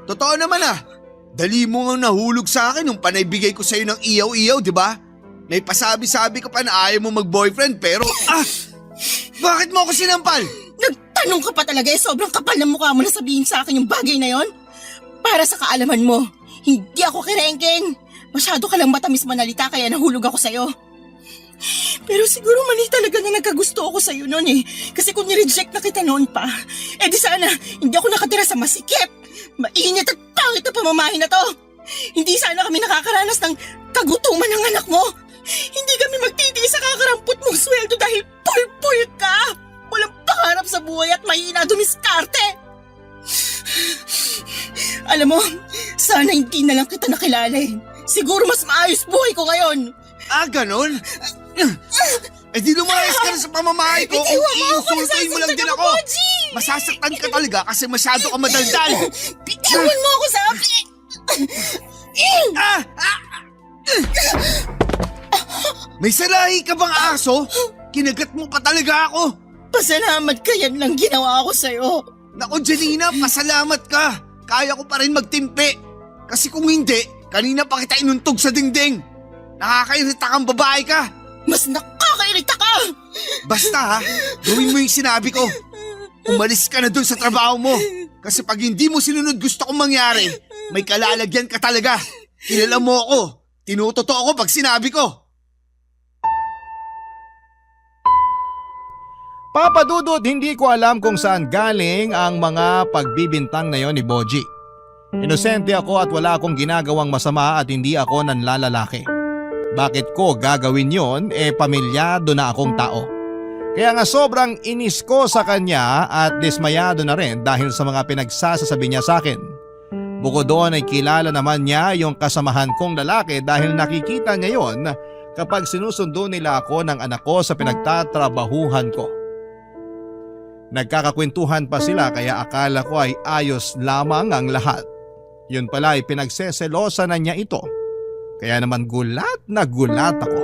Speaker 1: Totoo naman ah. Dali mo nga nahulog sa akin nung panaybigay ko sa'yo ng iyaw-iyaw, di ba? May pasabi-sabi ka pa na ayaw mo mag-boyfriend pero bakit mo ako sinampal?
Speaker 3: Nagtanong ka pa talaga sobrang kapal ng mukha mo na sabihin sa akin yung bagay na yon. Para sa kaalaman mo, hindi ako kirengking. Masyado ka lang matamis manalita kaya nahulog ako sa'yo. Pero siguro mali talaga na nagkagusto ako sa'yo noon eh. Kasi kung nireject na kita noon pa, di sana hindi ako nakatira sa masikip, mainit at pangit na pamamahay na to. Hindi sana kami nakakaranas ng kagutuman ng anak mo. Hindi kami magtitiis sa kakarampot mong sweldo dahil pul-pul ka. Walang pangarap sa buhay at mahina dumiskarte. Alam mo, sana hindi na lang kita nakilala eh. Siguro mas maayos buhay ko ngayon.
Speaker 1: Ah, ganon? Di lumayas ka na sa pamamahay ko kung iinsultuin mo lang din ako. Masasaktan ka talaga kasi masyado ka madaldal.
Speaker 3: Bitawan mo ako, sabi!
Speaker 1: May salahi ka bang aso? Kinagat mo pa talaga ako.
Speaker 3: Pasalamat ka, yan lang ginawa ko sa'yo.
Speaker 1: Naku, Janina, pasalamat ka. Kaya ko pa rin magtimpi. Kasi kung hindi, kanina pa kita inuntog sa dingding. Nakakairita kang babae ka.
Speaker 3: Mas nakakairita ka!
Speaker 1: Basta ha, gawin mo yung sinabi ko. Umalis ka na dun sa trabaho mo. Kasi pag hindi mo sinunod gusto kong mangyari, may kalalagyan ka talaga. Kilala mo ako. Tinutotoo ko pag sinabi ko.
Speaker 2: Papa Dudut, hindi ko alam kung saan galing ang mga pagbibintang na yon ni Boji. Inosente ako at wala akong ginagawang masama at hindi ako nanlalalaki. Bakit ko gagawin yon? Pamilyado na akong tao. Kaya nga sobrang inis ko sa kanya at dismayado na rin dahil sa mga pinagsasasabi niya sa akin. Bukod doon ay kilala naman niya yung kasamahan kong lalaki dahil nakikita niya yon kapag sinusundo nila ako ng anak ko sa pinagtatrabahuhan ko. Nagkakakwentuhan pa sila kaya akala ko ay ayos lamang ang lahat. Yun pala ay pinagseselosa na niya ito. Kaya naman gulat na gulat ako.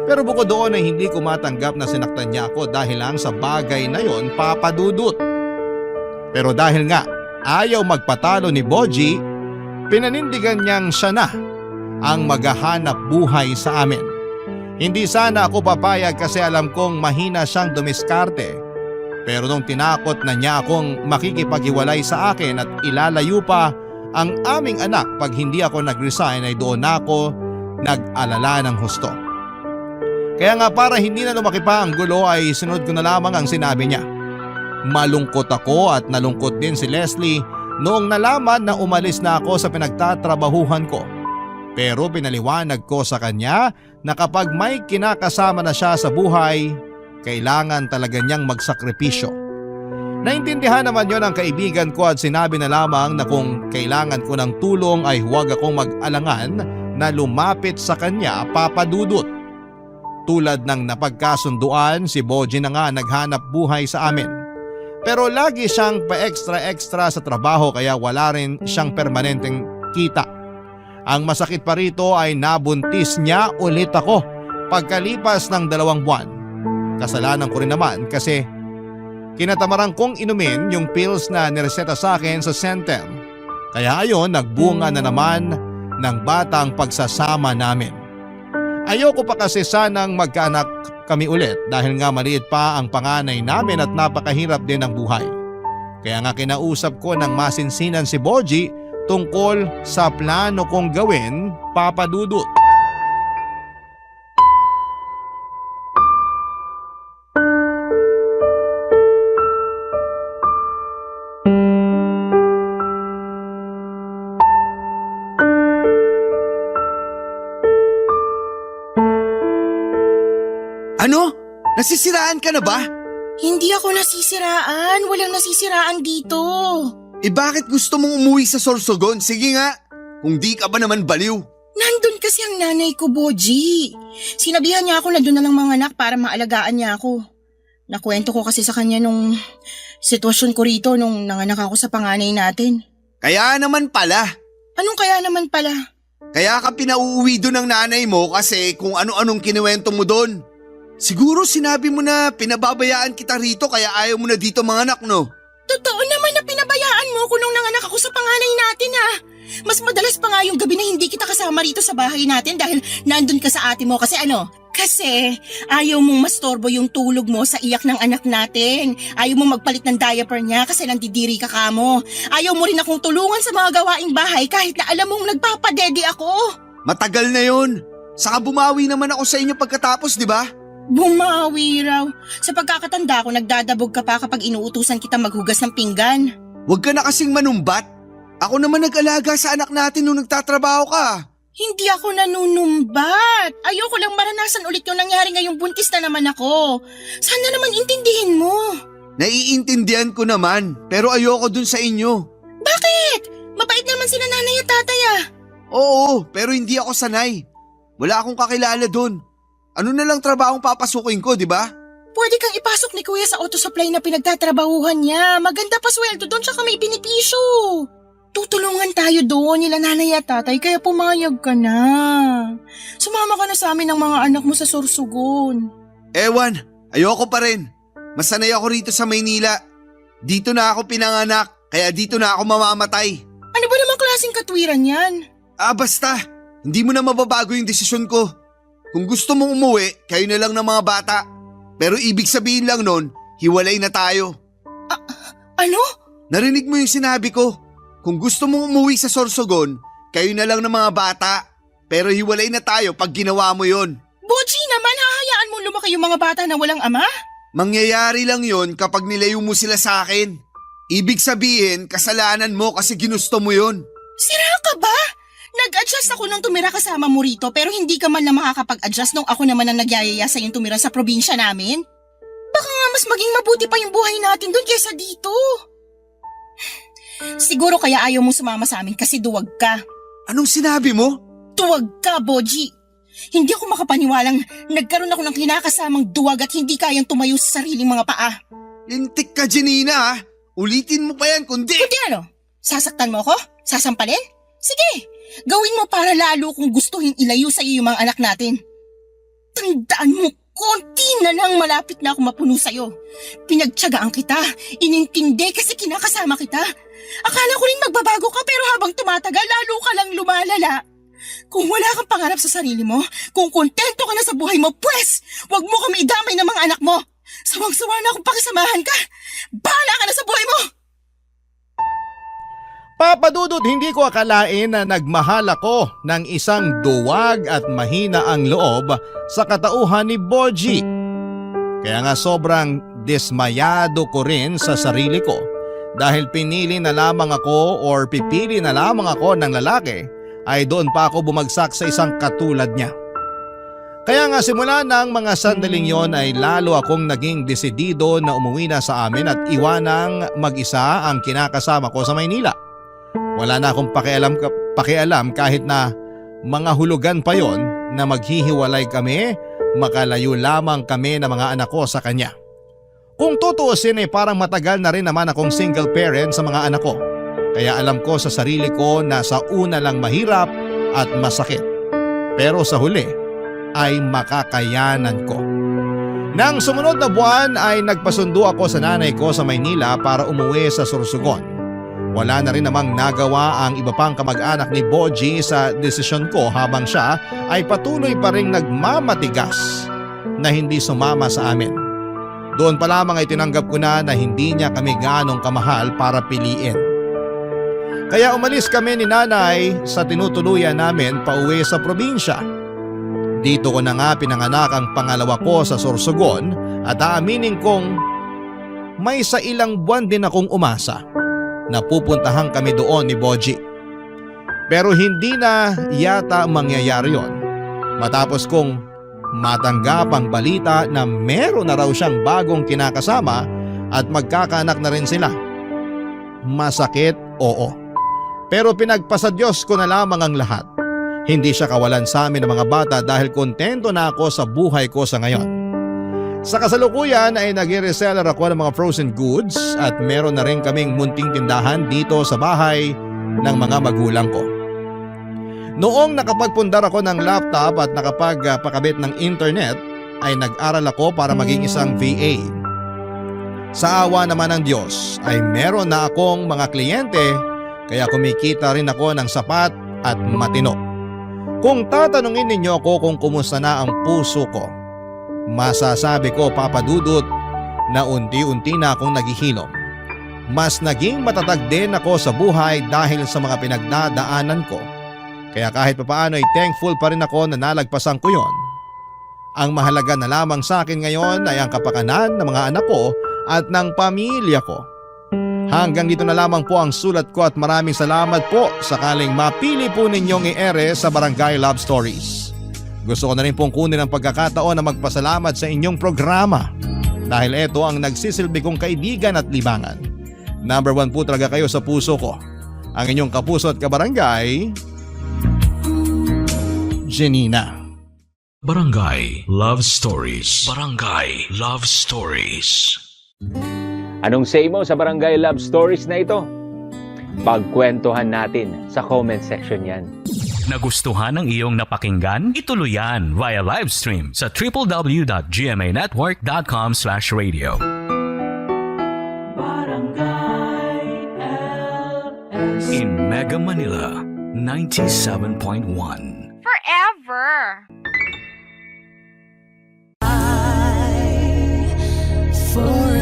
Speaker 2: Pero bukod doon ay hindi ko matanggap na sinaktan niya ako dahil lang sa bagay na yon, Papa Dudut. Pero dahil nga ayaw magpatalo ni Boji, pinanindigan niyang siya na ang maghahanap buhay sa amin. Hindi sana ako papayag kasi alam kong mahina siyang dumiskarte. Pero nung tinakot na niya akong makikipaghiwalay sa akin at ilalayo pa ang aming anak pag hindi ako nag-resign ay doon ako nag-alala ng husto. Kaya nga para hindi na lumaki pa ang gulo ay sinunod ko na lamang ang sinabi niya. Malungkot ako at nalungkot din si Leslie noong nalaman na umalis na ako sa pinagtatrabahuhan ko. Pero pinaliwanag ko sa kanya na kapag may kinakasama na siya sa buhay, kailangan talaga niyang magsakripisyo. Naintindihan naman yon ng kaibigan ko at sinabi na lamang na kung kailangan ko ng tulong ay huwag akong mag-alangan na lumapit sa kanya, Papa Dudut. Tulad ng napagkasunduan, si Boji na nga naghanap buhay sa amin. Pero lagi siyang pa-extra-extra sa trabaho kaya wala rin siyang permanenteng kita. Ang masakit pa rito ay nabuntis niya ulit ako pagkalipas ng 2 buwan. Kasalanan ko rin naman kasi kinatamaran kong inumin yung pills na nireseta sa akin sa center. Kaya ayon, nagbunga na naman ng batang pagsasama namin. Ayoko pa kasi sanang magkaanak kami ulit dahil nga maliit pa ang panganay namin at napakahirap din ang buhay. Kaya nga kinausap ko ng masinsinan si Boji tungkol sa plano kong gawin, Papa Dudut.
Speaker 1: Ano? Nasisiraan ka na ba?
Speaker 3: Hindi ako nasisiraan. Walang nasisiraan dito.
Speaker 1: Bakit gusto mong umuwi sa Sorsogon? Sige nga, kung di ka ba naman baliw.
Speaker 3: Nandun kasi ang nanay ko, Boji. Sinabihan niya ako na doon na lang mga anak para maalagaan niya ako. Nakwento ko kasi sa kanya nung sitwasyon ko rito nung nanganak ako sa panganay natin.
Speaker 1: Kaya naman pala.
Speaker 3: Anong kaya naman pala?
Speaker 1: Kaya ka pinauuwi doon ng nanay mo kasi kung ano-anong kinuwento mo doon. Siguro sinabi mo na pinababayaan kita rito kaya ayaw mo na dito mga anak, no?
Speaker 3: Totoo naman na pinabayaan mo ko nung nanganak ako sa panganay natin Mas madalas pa nga yung gabi na hindi kita kasama rito sa bahay natin dahil nandun ka sa ate mo kasi Kasi ayaw mong mastorbo yung tulog mo sa iyak ng anak natin. Ayaw mong magpalit ng diaper niya kasi nandidiri ka kamo. Ayaw mo rin akong tulungan sa mga gawaing bahay kahit na alam mong nagpapadede ako.
Speaker 1: Matagal na yon. Saka bumawi naman ako sa inyo pagkatapos, di ba?
Speaker 3: Bumawi raw. Sa pagkakatanda ko, nagdadabog ka pa kapag inuutusan kita maghugas ng pinggan.
Speaker 1: Huwag ka na kasing manumbat. Ako naman nag-alaga sa anak natin nung nagtatrabaho ka.
Speaker 3: Hindi ako nanunumbat. Ayoko lang maranasan ulit yung nangyari ngayong buntis na naman ako. Sana naman intindihin mo.
Speaker 1: Naiintindihan ko naman, pero ayoko dun sa inyo.
Speaker 3: Bakit? Mabait naman sila nanay at tatay
Speaker 1: Oo, pero hindi ako sanay. Wala akong kakilala dun. Ano na lang trabahong papasukin ko, di ba?
Speaker 3: Pwede kang ipasok ni Kuya sa auto supply na pinagtatrabahuhan niya. Maganda pa sweldo doon tsaka may binipisyo. Tutulungan tayo doon nila nanay at tatay kaya pumayag ka na. Sumama ka na sa amin ng mga anak mo sa Sorsogon.
Speaker 1: Ewan, ayoko pa rin. Mas sanay ako rito sa Maynila. Dito na ako pinanganak, kaya dito na ako mamamatay.
Speaker 3: Ano ba namang klaseng katwiran yan?
Speaker 1: Basta. Hindi mo na mababago yung desisyon ko. Kung gusto mong umuwi, kayo na lang ng mga bata. Pero ibig sabihin lang nun, hiwalay na tayo.
Speaker 3: Ano?
Speaker 1: Narinig mo yung sinabi ko. Kung gusto mong umuwi sa Sorsogon, kayo na lang ng mga bata. Pero hiwalay na tayo pag ginawa mo yon.
Speaker 3: Boji naman, hahayaan mo lumaki yung mga bata na walang ama?
Speaker 1: Mangyayari lang yon kapag nilayo mo sila sa akin. Ibig sabihin, kasalanan mo kasi ginusto mo yon.
Speaker 3: Sira ka ba? Nag-adjust ako nung tumira kasama mo rito pero hindi ka man na makakapag-adjust nung ako naman ang nagyayaya sa yung tumira sa probinsya namin. Baka nga mas maging mabuti pa yung buhay natin doon kaysa dito. Siguro kaya ayaw mong sumama sa amin kasi duwag ka.
Speaker 1: Anong sinabi mo?
Speaker 3: Duwag ka, Boji. Hindi ako makapaniwalang nagkaroon ako ng kinakasamang duwag at hindi kayang tumayo sa sariling mga paa.
Speaker 1: Lintik ka, Janina, ha? Ulitin mo pa yan kundi…
Speaker 3: Kundi ano? Sasaktan mo ako? Sasampalin? Sige, gawin mo para lalo kung gustuhin ilayo sa iyo yung mga anak natin. Tandaan mo, konti na lang malapit na ako mapuno sa'yo. Pinagtiyagaan kita, inintindi kasi kinakasama kita. Akala ko rin magbabago ka pero habang tumatagal lalo ka lang lumalala. Kung wala kang pangarap sa sarili mo, kung kontento ka na sa buhay mo, pwes, wag mo kami idamay ng mga anak mo. Sawang-sawa na akong pakisamahan ka. Bahala ka na sa buhay mo!
Speaker 2: Papa Dudut, hindi ko akalain na nagmahal ako ng isang duwag at mahina ang loob sa katauhan ni Boji. Kaya nga sobrang dismayado ko rin sa sarili ko dahil pinili na lamang ako or pipili na lamang ako ng lalaki ay doon pa ako bumagsak sa isang katulad niya. Kaya nga simula ng mga sandaling yon ay lalo akong naging desidido na umuwi na sa amin at iwanang mag-isa ang kinakasama ko sa Maynila. Wala na akong pakialam kahit na mga hulugan pa yon na maghihiwalay kami, makalayo lamang kami ng mga anak ko sa kanya. Kung tutuusin ay parang matagal na rin naman akong single parent sa mga anak ko. Kaya alam ko sa sarili ko na sa una lang mahirap at masakit. Pero sa huli ay makakayanan ko. Nang sumunod na buwan ay nagpasundo ako sa nanay ko sa Maynila para umuwi sa Sorsogon. Wala na rin namang nagawa ang iba pang kamag-anak ni Boji sa desisyon ko habang siya ay patuloy pa ring nagmamatigas na hindi sumama sa amin. Doon pa lamang ay tinanggap ko na hindi niya kami ganong kamahal para piliin. Kaya umalis kami ni nanay sa tinutuluyan namin pauwi sa probinsya. Dito ko na nga pinanganak ang pangalawa ko sa Sorsogon at aaminin kong may sa ilang buwan din akong umasa na pupuntahan kami doon ni Boji. Pero hindi na yata mangyayari yon matapos kong matanggap ang balita na meron na raw siyang bagong kinakasama at magkakaanak na rin sila. Masakit, oo. Pero pinagpasa Diyos ko na lamang ang lahat. Hindi siya kawalan sa amin ng mga bata dahil kontento na ako sa buhay ko sa ngayon. Sa kasalukuyan ay nag-reseller ako ng mga frozen goods at meron na rin kaming munting tindahan dito sa bahay ng mga magulang ko. Noong nakapagpundar ako ng laptop at nakapagpakabit ng internet ay nag-aral ako para maging isang VA. Sa awa naman ng Diyos ay meron na akong mga kliyente kaya kumikita rin ako ng sapat at matino. Kung tatanungin ninyo ako kung kumusta na ang puso ko, masasabi ko Papa Dudut na unti-unti na akong naghihilom. Mas naging matatag din ako sa buhay dahil sa mga pinagdadaanan ko. Kaya kahit papaano ay thankful pa rin ako na nalagpasan ko yon. Ang mahalaga na lamang sa akin ngayon ay ang kapakanan ng mga anak ko at ng pamilya ko. Hanggang dito na lamang po ang sulat ko at maraming salamat po sakaling mapili po ninyong i-ere sa Barangay Love Stories. Gusto ko na rin pong kunin ang pagkakataon na magpasalamat sa inyong programa dahil ito ang nagsisilbi kong kaibigan at libangan. Number 1 po talaga kayo sa puso ko. Ang inyong kapuso at kabarangay, Janina.
Speaker 5: Barangay Love Stories. Barangay Love Stories.
Speaker 6: Anong say mo sa Barangay Love Stories na ito? Pagkwentuhan natin sa comment section yan.
Speaker 7: Nagustuhan ng iyong napakinggan? Ituloy yan via live stream sa www.gmanetwork.com/radio. In Mega Manila, 97.1.
Speaker 8: Forever!
Speaker 7: Forever. Forever!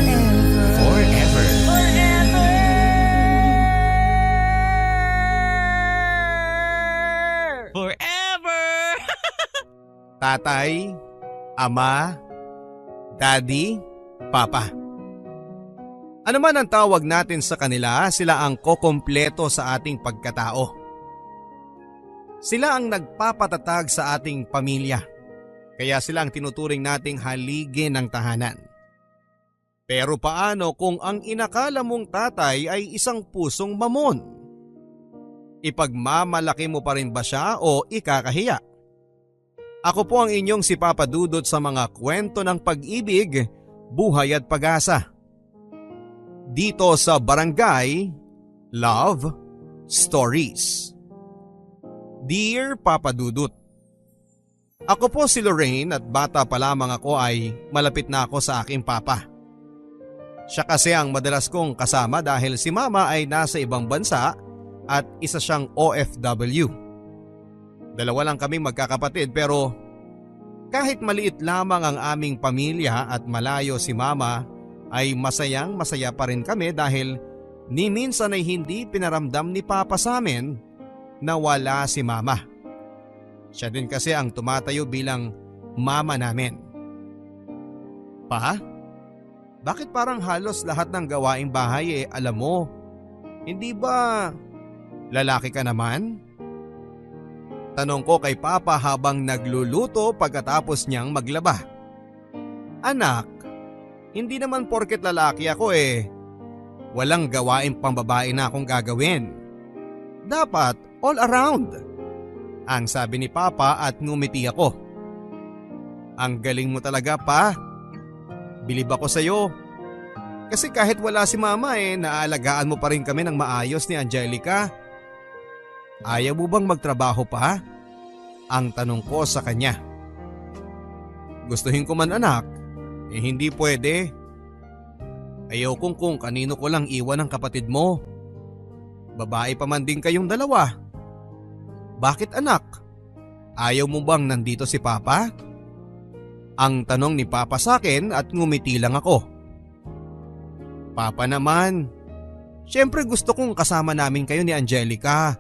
Speaker 2: tatay, ama, daddy, papa. Ano man ang tawag natin sa kanila, sila ang kokompleto sa ating pagkatao. Sila ang nagpapatatag sa ating pamilya, kaya sila ang tinuturing nating haligi ng tahanan. Pero paano kung ang inakala mong tatay ay isang pusong mamon? Ipagmamalaki mo pa rin ba siya o ikakahiya? Ako po ang inyong si Papa Dudut sa mga kwento ng pag-ibig, buhay at pag-asa. Dito sa Barangay Love Stories. Dear Papa Dudut, ako po si Lorraine at bata pa lamang ako ay malapit na ako sa aking papa. Siya kasi ang madalas kong kasama dahil si mama ay nasa ibang bansa at isa siyang OFW. Dalawa lang kaming magkakapatid pero kahit maliit lamang ang aming pamilya at malayo si mama ay masayang masaya pa rin kami dahil ni minsan ay hindi pinaramdam ni papa sa amin na wala si mama. Siya din kasi ang tumatayo bilang mama namin. Pa? Bakit parang halos lahat ng gawaing bahay alam mo? Hindi ba lalaki ka naman? Tanong ko kay Papa habang nagluluto pagkatapos niyang maglaba. Anak, hindi naman porket lalaki ako walang gawaing pambabae na akong gagawin. Dapat all around. Ang sabi ni Papa at ngumiti ako. Ang galing mo talaga pa. Bilib ako sa'yo. Kasi kahit wala si Mama naalagaan mo pa rin kami ng maayos ni Angelica. Ayaw mo bang magtrabaho pa? Ang tanong ko sa kanya. Gustuhin ko man anak, hindi pwede. Ayaw kung kanino ko lang iwan ang kapatid mo. Babae pa man din kayong dalawa. Bakit anak? Ayaw mo bang nandito si Papa? Ang tanong ni Papa sa akin at ngumiti lang ako. Papa naman, syempre gusto kong kasama namin kayo ni Angelica.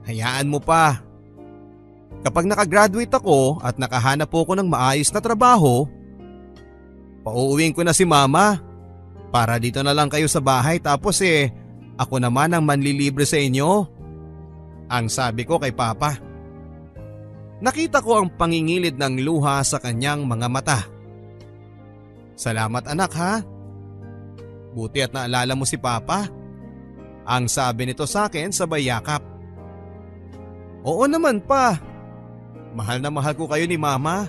Speaker 2: Hayaan mo pa. Kapag nakagraduate ako at nakahanap po ako ng maayos na trabaho, pauuwiin ko na si Mama para dito na lang kayo sa bahay tapos ako naman ang manlilibre sa inyo. Ang sabi ko kay Papa. Nakita ko ang pangingilid ng luha sa kanyang mga mata. Salamat anak ha. Buti at naalala mo si Papa. Ang sabi nito sa akin sabay yakap. Oo naman pa. Mahal na mahal ko kayo ni Mama.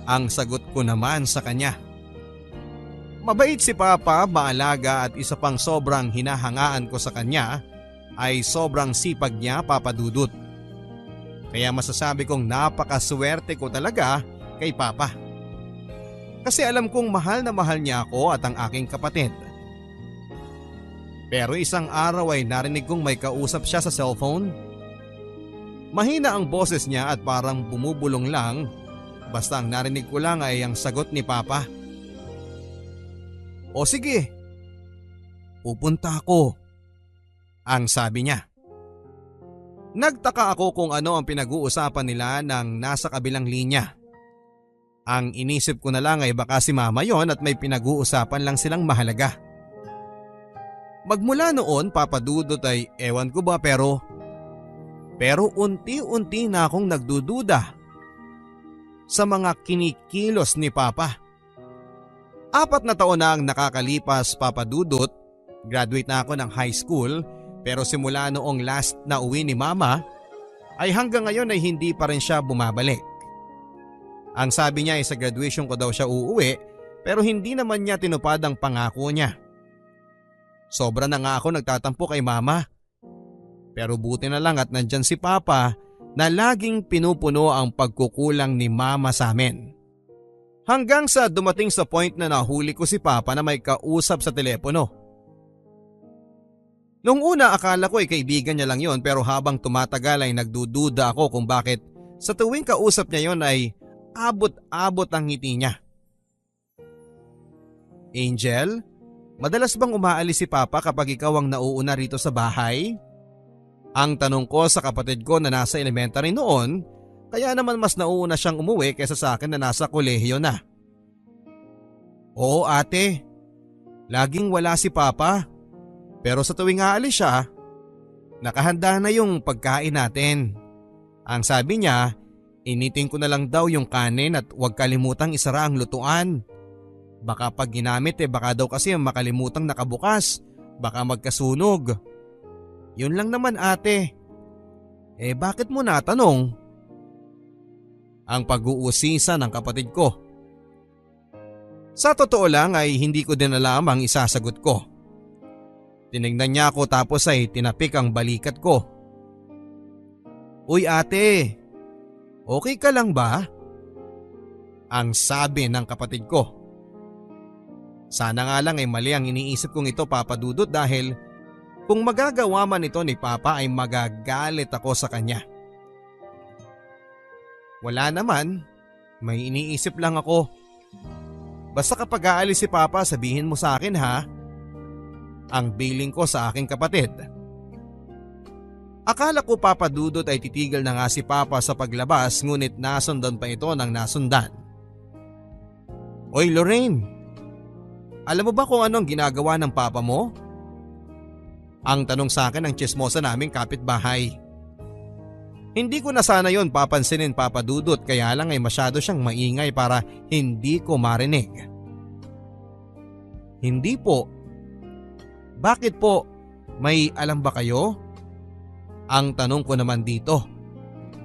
Speaker 2: Ang sagot ko naman sa kanya. Mabait si Papa, maalaga at isa pang sobrang hinahangaan ko sa kanya ay sobrang sipag niya, Papa Dudut. Kaya masasabi kong napakaswerte ko talaga kay Papa. Kasi alam kong mahal na mahal niya ako at ang aking kapatid. Pero isang araw ay narinig kong may kausap siya sa cellphone. Mahina ang boses niya at parang bumubulong lang. Basta ang narinig ko lang ay ang sagot ni Papa. O sige, pupunta ako. Ang sabi niya. Nagtaka ako kung ano ang pinag-uusapan nila nang nasa kabilang linya. Ang inisip ko na lang ay baka si Mama yon at may pinag-uusapan lang silang mahalaga. Magmula noon, Papa Dudut ay ewan ko ba pero unti-unti na akong nagdududa sa mga kinikilos ni Papa. 4 na taon na ang nakakalipas, Papa Dudut. Graduate na ako ng high school pero simula noong last na uwi ni Mama ay hanggang ngayon ay hindi pa rin siya bumabalik. Ang sabi niya ay sa graduation ko daw siya uuwi pero hindi naman niya tinupad ang pangako niya. Sobra na nga ako nagtatampo kay Mama. Pero buti na lang at nandyan si Papa na laging pinupuno ang pagkukulang ni Mama sa amin. Hanggang sa dumating sa point na nahuli ko si Papa na may kausap sa telepono. Noong una akala ko ay kaibigan niya lang yon pero habang tumatagal ay nagdududa ako kung bakit sa tuwing kausap niya yon ay abot-abot ang ngiti niya. Angel, madalas bang umaalis si Papa kapag ikaw ang nauuna rito sa bahay? Ang tanong ko sa kapatid ko na nasa elementary noon, kaya naman mas nauuna siyang umuwi kaysa sa akin na nasa kolehiyo na. Oo ate, laging wala si Papa. Pero sa tuwing aalis siya, nakahanda na yung pagkain natin. Ang sabi niya, initin ko na lang daw yung kanin at huwag kalimutang isara ang lutuan. Baka pag ginamit baka daw kasi makalimutang nakabukas, baka magkasunog. Yun lang naman ate. Bakit mo natanong? Ang pag-uusisa ng kapatid ko. Sa totoo lang ay hindi ko din alam ang isasagot ko. Tinignan niya ako tapos ay tinapik ang balikat ko. Uy ate, okay ka lang ba? Ang sabi ng kapatid ko. Sana nga lang ay mali ang iniisip kong ito, Papa Dudut, dahil kung magagawa man ito ni Papa ay magagalit ako sa kanya. Wala naman, may iniisip lang ako. Basta kapag aalis si Papa sabihin mo sa akin ha. Ang biling ko sa aking kapatid. Akala ko, Papa Dudut, ay titigil na nga si Papa sa paglabas ngunit nasundan pa ito ng nasundan. Oy Lorraine, alam mo ba kung ano ang ginagawa ng Papa mo? Ang tanong sa akin ng tsismosa naming kapitbahay. Hindi ko na sana yon papansinin, Papa Dudut, kaya lang ay masyado siyang maingay para hindi ko marinig. Hindi po. Bakit po? May alam ba kayo? Ang tanong ko naman dito.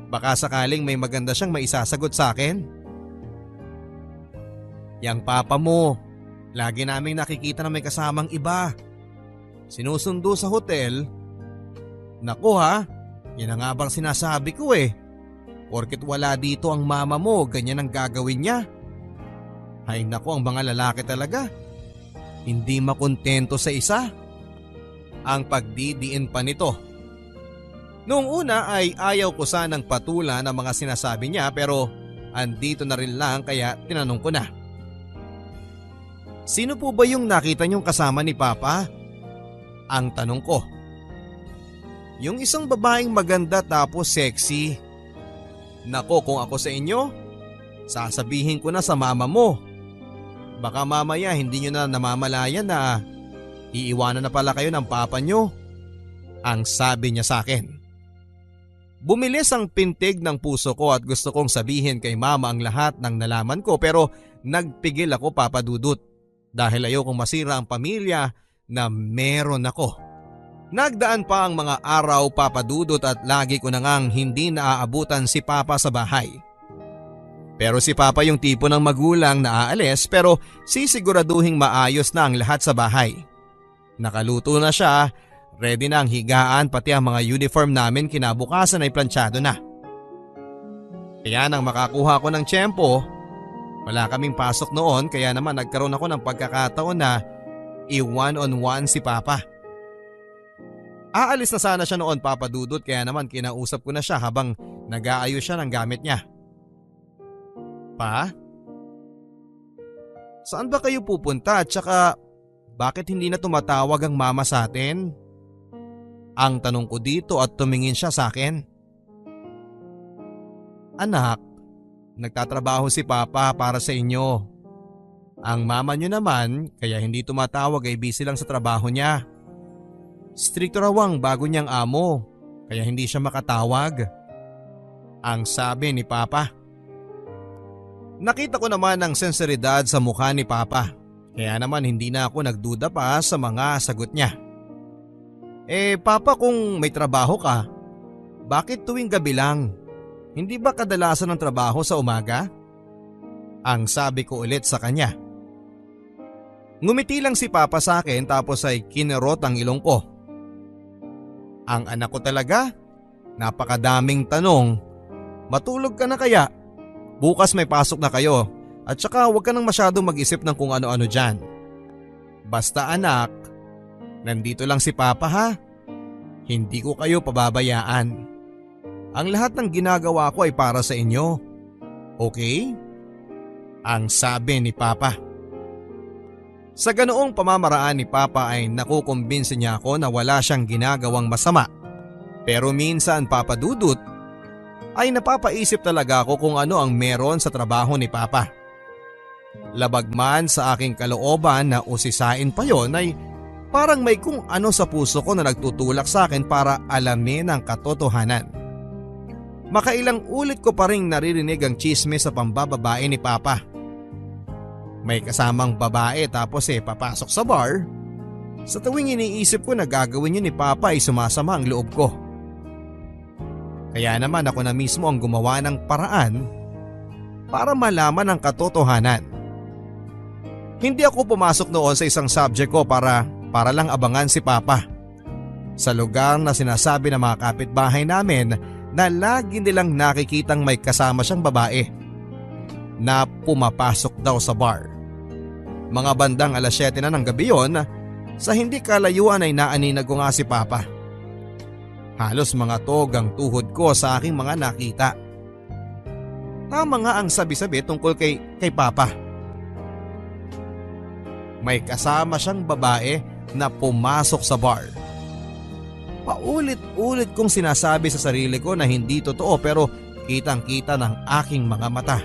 Speaker 2: Baka sakaling may maganda siyang maisasagot sa akin. Yang papa mo, lagi naming nakikita na may kasamang iba. Sinusundo sa hotel. Naku ha, yan ang nga bang sinasabi ko eh. Porket wala dito ang mama mo, ganyan ang gagawin niya. Ay naku, ang mga lalaki talaga. Hindi makontento sa isa. Ang pagdidiin pa nito. Noong una ay ayaw ko sanang patulan ang mga sinasabi niya pero andito na rin lang kaya tinanong ko na. Sino po ba yung nakita niyong kasama ni Papa? Ang tanong ko. Yung isang babaeng maganda tapos sexy. Nako, kung ako sa inyo, sasabihin ko na sa mama mo. Baka mamaya hindi nyo na namamalayan na iiwanan na pala kayo ng papa nyo. Ang sabi niya sa akin. Bumilis ang pintig ng puso ko at gusto kong sabihin kay mama ang lahat ng nalaman ko pero nagpigil ako, Papa Dudut, dahil ayokong masira ang pamilya na meron ako. Nagdaan pa ang mga araw, Papa Dudut, at lagi ko na ngang hindi naaabutan si Papa sa bahay. Pero si Papa yung tipo ng magulang na aalis pero sisiguraduhing maayos na ang lahat sa bahay. Nakaluto na siya. Ready na ang higaan pati ang mga uniform namin kinabukasan ay planchado na. Kaya nang makakuha ko ng tiyempo, wala kaming pasok noon kaya naman nagkaroon ako ng pagkakataon na i-one-on-one si Papa. Aalis na sana siya noon, Papa Dudut, kaya naman kinausap ko na siya habang nag-aayos siya ng gamit niya. Pa? Saan ba kayo pupunta at saka bakit hindi na tumatawag ang mama sa atin? Ang tanong ko dito at tumingin siya sa akin. Anak, nagtatrabaho si Papa para sa inyo. Ang mama niyo naman kaya hindi tumatawag ay busy lang sa trabaho niya. Stricto raw ang bago niyang amo kaya hindi siya makatawag. Ang sabi ni Papa. Nakita ko naman ang senseridad sa mukha ni Papa kaya naman hindi na ako nagduda pa sa mga sagot niya. Papa, kung may trabaho ka, bakit tuwing gabi lang? Hindi ba kadalasan ng trabaho sa umaga? Ang sabi ko ulit sa kanya. Ngumiti lang si Papa sa akin tapos ay kinerot ang ilong ko. Ang anak ko talaga? Napakadaming tanong. Matulog ka na kaya? Bukas may pasok na kayo at saka huwag ka nang masyadong mag-isip ng kung ano-ano dyan. Basta anak, nandito lang si Papa ha. Hindi ko kayo pababayaan. Ang lahat ng ginagawa ko ay para sa inyo. Okay? Ang sabi ni Papa. Sa ganoong pamamaraan ni Papa ay nakukumbinsi niya ako na wala siyang ginagawang masama. Pero minsan, Papa Dudut, ay napapaisip talaga ako kung ano ang meron sa trabaho ni Papa. Labag man sa aking kalooban na usisain pa yon ay parang may kung ano sa puso ko na nagtutulak sa akin para alamin ang katotohanan. Makailang ulit ko pa ring naririnig ang chismis sa pambababae ni Papa. May kasamang babae tapos papasok sa bar. Sa tuwing iniisip ko na gagawin yun ni Papa ay sumasama ang loob ko. Kaya naman ako na mismo ang gumawa ng paraan para malaman ang katotohanan. Hindi ako pumasok noon sa isang subject ko para lang abangan si Papa. Sa lugar na sinasabi ng mga kapitbahay namin na lagi nilang nakikitang may kasama siyang babae na pumapasok daw sa bar. Mga bandang 7:00 na ng gabi yon, sa hindi kalayuan ay naaninag ko nga si Papa. Halos mga togang tuhod ko sa aking mga nakita. Tama nga ang sabi-sabi tungkol kay Papa. May kasama siyang babae na pumasok sa bar. Paulit-ulit kong sinasabi sa sarili ko na hindi totoo pero kitang-kita ng aking mga mata.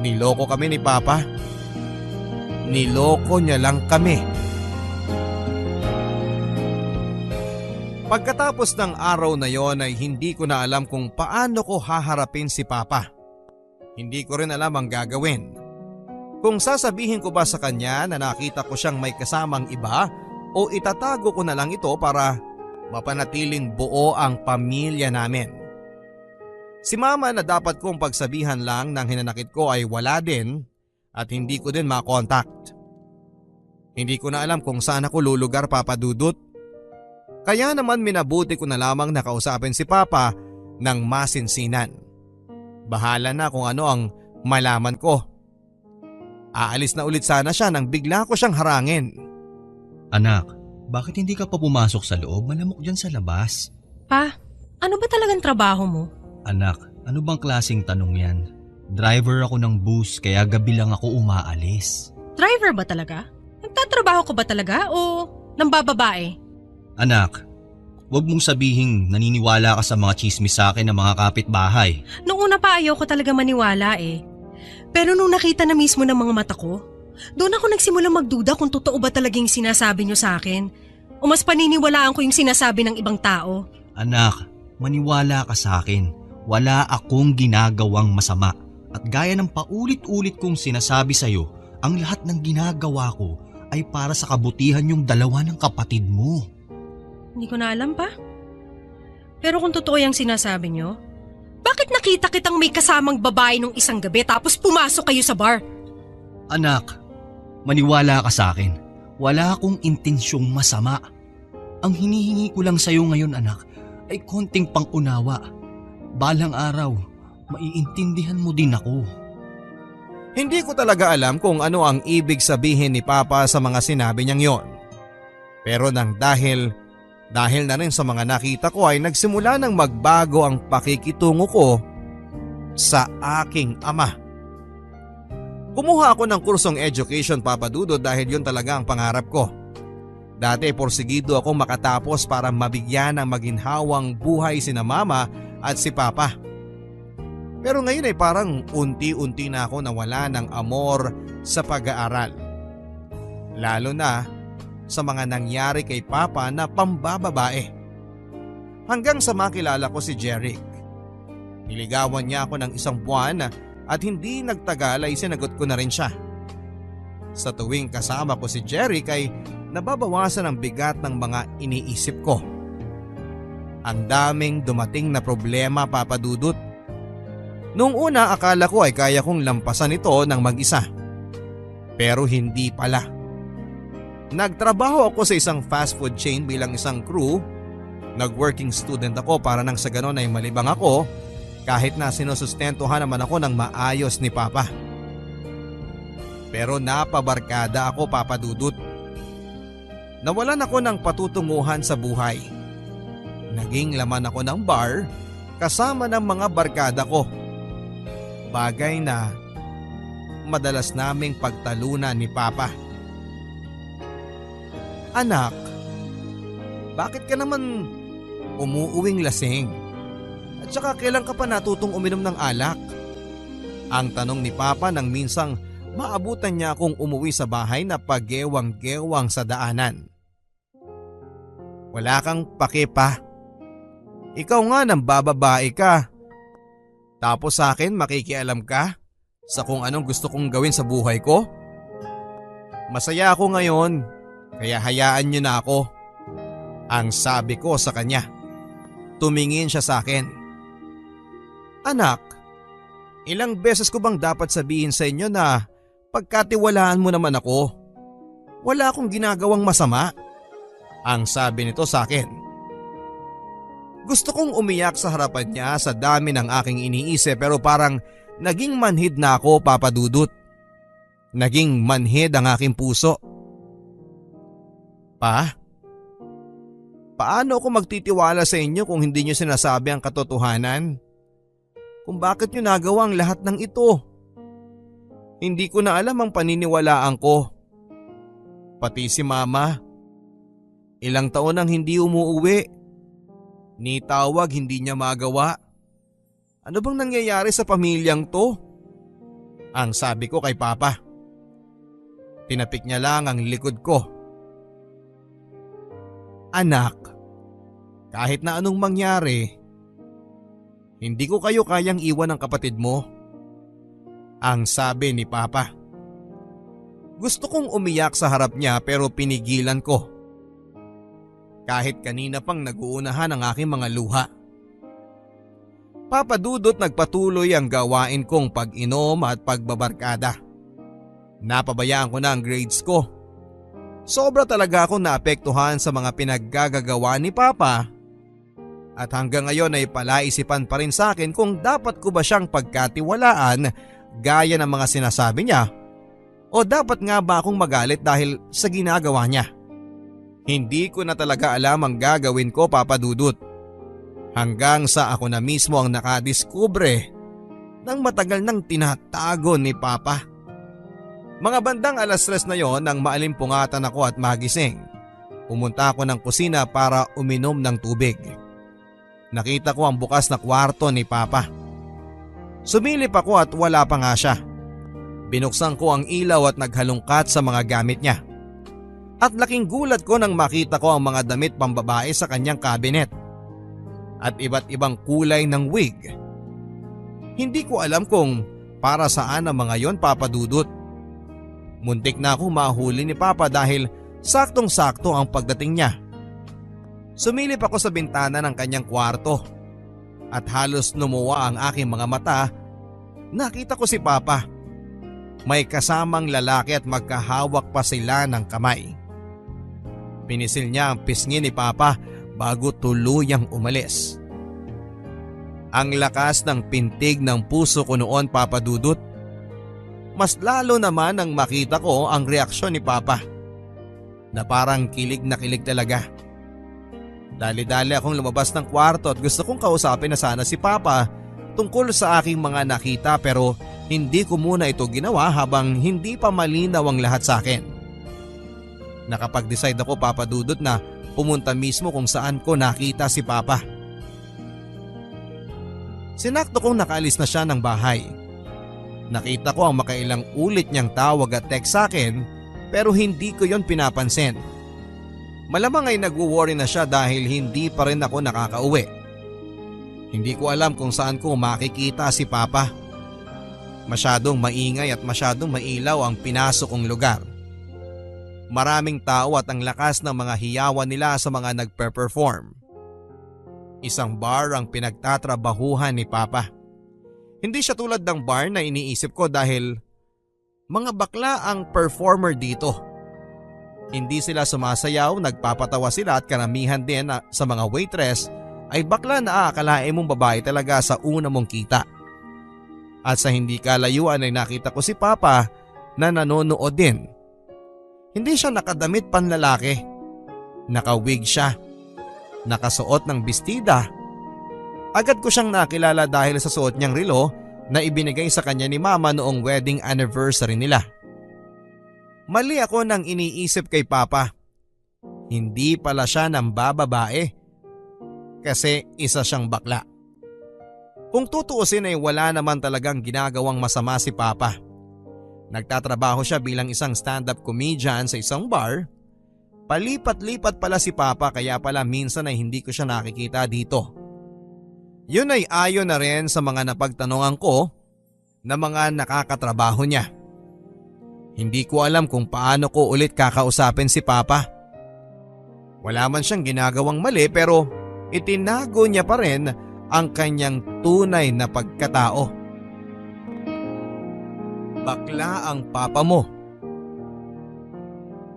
Speaker 2: Niloko kami ni Papa. Niloko niya lang kami. Pagkatapos ng araw na yon ay hindi ko na alam kung paano ko haharapin si Papa. Hindi ko rin alam ang gagawin. Kung sasabihin ko ba sa kanya na nakita ko siyang may kasamang iba o itatago ko na lang ito para mapanatiling buo ang pamilya namin. Si Mama na dapat kong pagsabihan lang ng hinanakit ko ay wala din at hindi ko din makontakt. Hindi ko na alam kung saan ako lulugar, Papa Dudut. Kaya naman minabuti ko na lamang nakausapin si Papa ng masinsinan. Bahala na kung ano ang malaman ko. Aalis na ulit sana siya nang bigla ko siyang harangin.
Speaker 8: Anak, bakit hindi ka pa pumasok sa loob? Malamok dyan sa labas.
Speaker 9: Pa, ano ba talagang trabaho mo?
Speaker 8: Anak, ano bang klaseng tanong yan? Driver ako ng bus kaya gabi lang ako umaalis.
Speaker 9: Driver ba talaga? Nagtatrabaho ka ba talaga o nambababae?
Speaker 8: Anak, wag mong sabihing naniniwala ka sa mga chismis sa akin ng mga kapitbahay.
Speaker 9: Noong una pa ayaw ko talaga maniwala eh. Pero nung nakita na mismo ng mga mata ko, doon ako nagsimula magduda kung totoo ba talagang sinasabi niyo sa akin o mas paniniwalaan ko yung sinasabi ng ibang tao.
Speaker 8: Anak, maniwala ka sa akin. Wala akong ginagawang masama. At gaya ng paulit-ulit kong sinasabi sa'yo, ang lahat ng ginagawa ko ay para sa kabutihan yung dalawa ng kapatid mo.
Speaker 9: Hindi ko na alam pa. Pero kung totoo yung sinasabi niyo, bakit nakita kitang may kasamang babae nung isang gabi tapos pumasok kayo sa bar?
Speaker 8: Anak, maniwala ka sa akin. Wala akong intensyong masama. Ang hinihingi ko lang sa'yo ngayon, anak, ay konting pangunawa. Balang araw, maiintindihan mo din ako.
Speaker 2: Hindi ko talaga alam kung ano ang ibig sabihin ni Papa sa mga sinabi niyang yon. Pero dahil na rin sa mga nakita ko ay nagsimula nang magbago ang pakikitungo ko sa aking ama. Kumuha ako ng kursong education, Papa Dudut, dahil yun talaga ang pangarap ko. Dati porsigido ako makatapos para mabigyan ng maginhawang buhay sina Mama at si Papa. Pero ngayon ay parang unti-unti na ako nawala ng amor sa pag-aaral. Lalo na sa mga nangyari kay Papa na pambababae. Hanggang sa makilala ko si Jeric. Niligawan niya ako ng 1 buwan at hindi nagtagal ay sinagot ko na rin siya. Sa tuwing kasama ko si Jeric ay nababawasan ang bigat ng mga iniisip ko. Ang daming dumating na problema, Papa Dudut. Noong una akala ko ay kaya kong lampasan ito ng mag-isa. Pero hindi pala. Nagtrabaho ako sa isang fast food chain bilang isang crew. Nag-working student ako para nang sa ganon ay malibang ako kahit na sinusustentuhan naman ako ng maayos ni Papa. Pero napabarkada ako, Papa Dudut. Nawalan ako ng patutunguhan sa buhay. Naging laman ako ng bar kasama ng mga barkada ko. Bagay na madalas naming pagtalunan ni Papa. Anak, bakit ka naman umuuwing lasing? At saka kailan ka pa natutong uminom ng alak? Ang tanong ni Papa nang minsang maabutan niya akong umuwi sa bahay na pagewang-gewang sa daanan. Wala kang pake pa. Ikaw nga nang bababae ka. Tapos sa akin makikialam ka sa kung anong gusto kong gawin sa buhay ko? Masaya ako ngayon, kaya hayaan niyo na ako. Ang sabi ko sa kanya. Tumingin siya sa akin. Anak, ilang beses ko bang dapat sabihin sa inyo na pagkatiwalaan mo naman ako? Wala akong ginagawang masama. Ang sabi nito sa akin. Gusto kong umiyak sa harapan niya sa dami ng aking iniisip pero parang naging manhid na ako, Papa Dudut. Naging manhid ang aking puso. Pa? Paano ako magtitiwala sa inyo kung hindi niyo sinasabi ang katotohanan? Kung bakit niyo nagawa ang lahat ng ito? Hindi ko na alam ang paniniwalaan ko. Pati si Mama. Ilang taon nang hindi umuuwi. Ni tawag hindi niya magawa. Ano bang nangyayari sa pamilyang to? Ang sabi ko kay Papa. Tinapik niya lang ang likod ko. Anak, Kahit na anong mangyari, hindi ko kayo kayang iwan ng kapatid mo. Ang sabi ni Papa. Gusto kong umiyak sa harap niya pero pinigilan ko. Kahit kanina pang nag-uunahan ang aking mga luha. Papa Dudut, nagpatuloy ang gawain kong pag-inom at pagbabarkada. Napabayaan ko na ang grades ko. Sobra talaga akong naapektuhan sa mga pinaggagawa ni Papa. At hanggang ngayon ay palaisipan pa rin sa akin kung dapat ko ba siyang pagkatiwalaan gaya ng mga sinasabi niya o dapat nga ba akong magalit dahil sa ginagawa niya. Hindi ko na talaga alam ang gagawin ko, Papa Dudut. Hanggang sa ako na mismo ang nakadiskubre ng matagal nang tinatago ni Papa. Mga bandang 3:00 na yon nang maalimpungatan ako at magising. Pumunta ako ng kusina para uminom ng tubig. Nakita ko ang bukas na kwarto ni Papa. Sumilip ako at wala pa nga siya. Binuksan ko ang ilaw at naghalungkat sa mga gamit niya. At laking gulat ko nang makita ko ang mga damit pambabae sa kanyang kabinet. At iba't ibang kulay ng wig. Hindi ko alam kung para saan ang mga yon, Papa Dudut. Muntik na ako mahuli ni Papa dahil saktong-sakto ang pagdating niya. Sumilip ako sa bintana ng kanyang kwarto at halos lumuwa ang aking mga mata. Nakita ko si Papa. May kasamang lalaki at magkahawak pa sila ng kamay. Pinisil niya ang pisngi ni Papa bago tuluyang umalis. Ang lakas ng pintig ng puso ko noon, Papa Dudut. Mas lalo naman nang makita ko ang reaksyon ni Papa na parang kilig na kilig talaga. Dali-dali akong lumabas ng kwarto at gusto kong kausapin na sana si Papa tungkol sa aking mga nakita pero hindi ko muna ito ginawa habang hindi pa malinaw ang lahat sa akin. Nakapag-decide ako, Papa Dudut, na pumunta mismo kung saan ko nakita si Papa. Sinakto kong nakaalis na siya ng bahay. Nakita ko ang makailang ulit niyang tawag at text sa akin pero hindi ko yon pinapansin. Malamang ay nag-worry na siya dahil hindi pa rin ako nakakauwi. Hindi ko alam kung saan ko makikita si Papa. Masyadong maingay at masyadong mailaw ang pinasok kong lugar. Maraming tao at ang lakas ng mga hiyawan nila sa mga nagpe-perform. Isang bar ang pinagtatrabahuhan ni Papa. Hindi siya tulad ng bar na iniisip ko dahil mga bakla ang performer dito. Hindi sila sumasayaw, nagpapatawa sila at karamihan din sa mga waitress ay bakla na aakalain mong babae talaga sa una mong kita. At sa hindi kalayuan ay nakita ko si Papa na nanonood din. Hindi siya nakadamit panlalaki. Nakawig siya. Nakasuot ng bestida. Agad ko siyang nakilala dahil sa suot niyang relo na ibinigay sa kanya ni Mama noong wedding anniversary nila. Mali ako nang iniisip kay Papa. Hindi pala siya ng bababae kasi isa siyang bakla. Kung tutuusin ay wala naman talagang ginagawang masama si Papa. Nagtatrabaho siya bilang isang stand-up comedian sa isang bar. Palipat-lipat pala si Papa kaya pala minsan ay hindi ko siya nakikita dito. Yun ay ayon na rin sa mga napagtanungan ko na mga nakakatrabaho niya. Hindi ko alam kung paano ko ulit kakausapin si Papa. Wala man siyang ginagawang mali pero itinago niya pa rin ang kanyang tunay na pagkatao. Bakla ang Papa mo.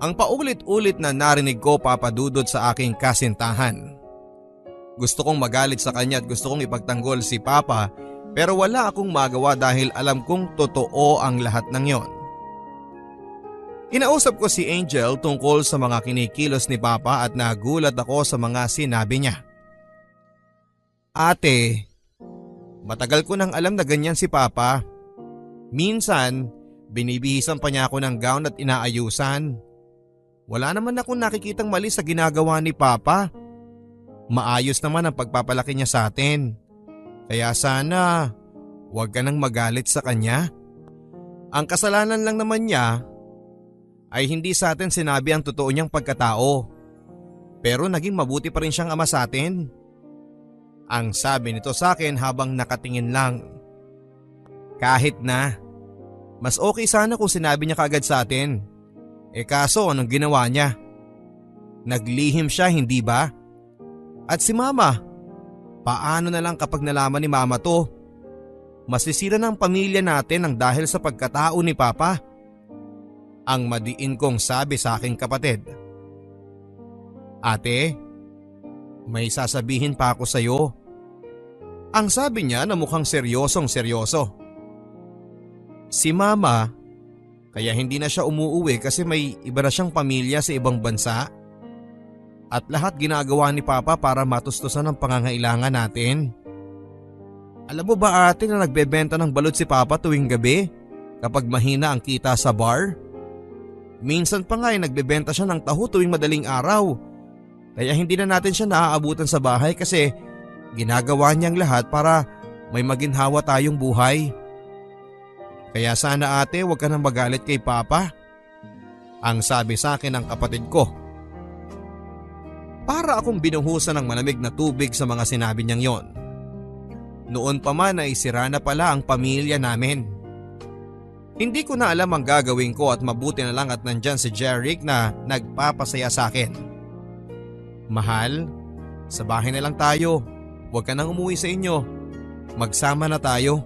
Speaker 2: Ang paulit-ulit na narinig ko, Papa Dudut, sa aking kasintahan. Gusto kong magalit sa kanya at gusto kong ipagtanggol si Papa pero wala akong magawa dahil alam kong totoo ang lahat ng yon. Kinausap ko si Angel tungkol sa mga kinikilos ni Papa at nagulat ako sa mga sinabi niya. Ate, matagal ko nang alam na ganyan si Papa. Minsan, binibihisan pa niya ako ng gown at inaayusan. Wala naman akong nakikitang mali sa ginagawa ni Papa. Maayos naman ang pagpapalaki niya sa atin. Kaya sana, huwag ka nang magalit sa kanya. Ang kasalanan lang naman niya ay hindi sa atin sinabi ang totoo niyang pagkatao. Pero naging mabuti pa rin siyang ama sa atin. Ang sabi nito sa akin habang nakatingin lang. Kahit na, mas okay sana kung sinabi niya kaagad sa atin. Kaso anong ginawa niya? Naglihim siya, hindi ba? At si mama, paano na lang kapag nalaman ni mama to? Masisira ng pamilya natin ang dahil sa pagkatao ni papa. Ang madiin kong sabi sa aking kapatid. Ate, may sasabihin pa ako sa'yo. Ang sabi niya na mukhang seryosong seryoso. Si mama, kaya hindi na siya umuuwi kasi may iba na siyang pamilya sa ibang bansa. At lahat ginagawa ni papa para matustusan ang pangangailangan natin. Alam mo ba ate na nagbebenta ng balot si papa tuwing gabi kapag mahina ang kita sa bar? Minsan pa nga ay nagbebenta siya ng taho tuwing madaling araw. Kaya hindi na natin siya naaabutan sa bahay kasi ginagawa niyang lahat para may maginhawa tayong buhay. Kaya sana ate huwag ka nang magalit kay papa. Ang sabi sa akin ng kapatid ko. Para akong binuhusan ng malamig na tubig sa mga sinabi niyang yon. Noon pa man ay sira na pala ang pamilya namin. Hindi ko na alam ang gagawin ko at mabuti na lang at nandyan si Jeric na nagpapasaya sa akin. Mahal, sa bahay na lang tayo. Huwag ka nang umuwi sa inyo. Magsama na tayo.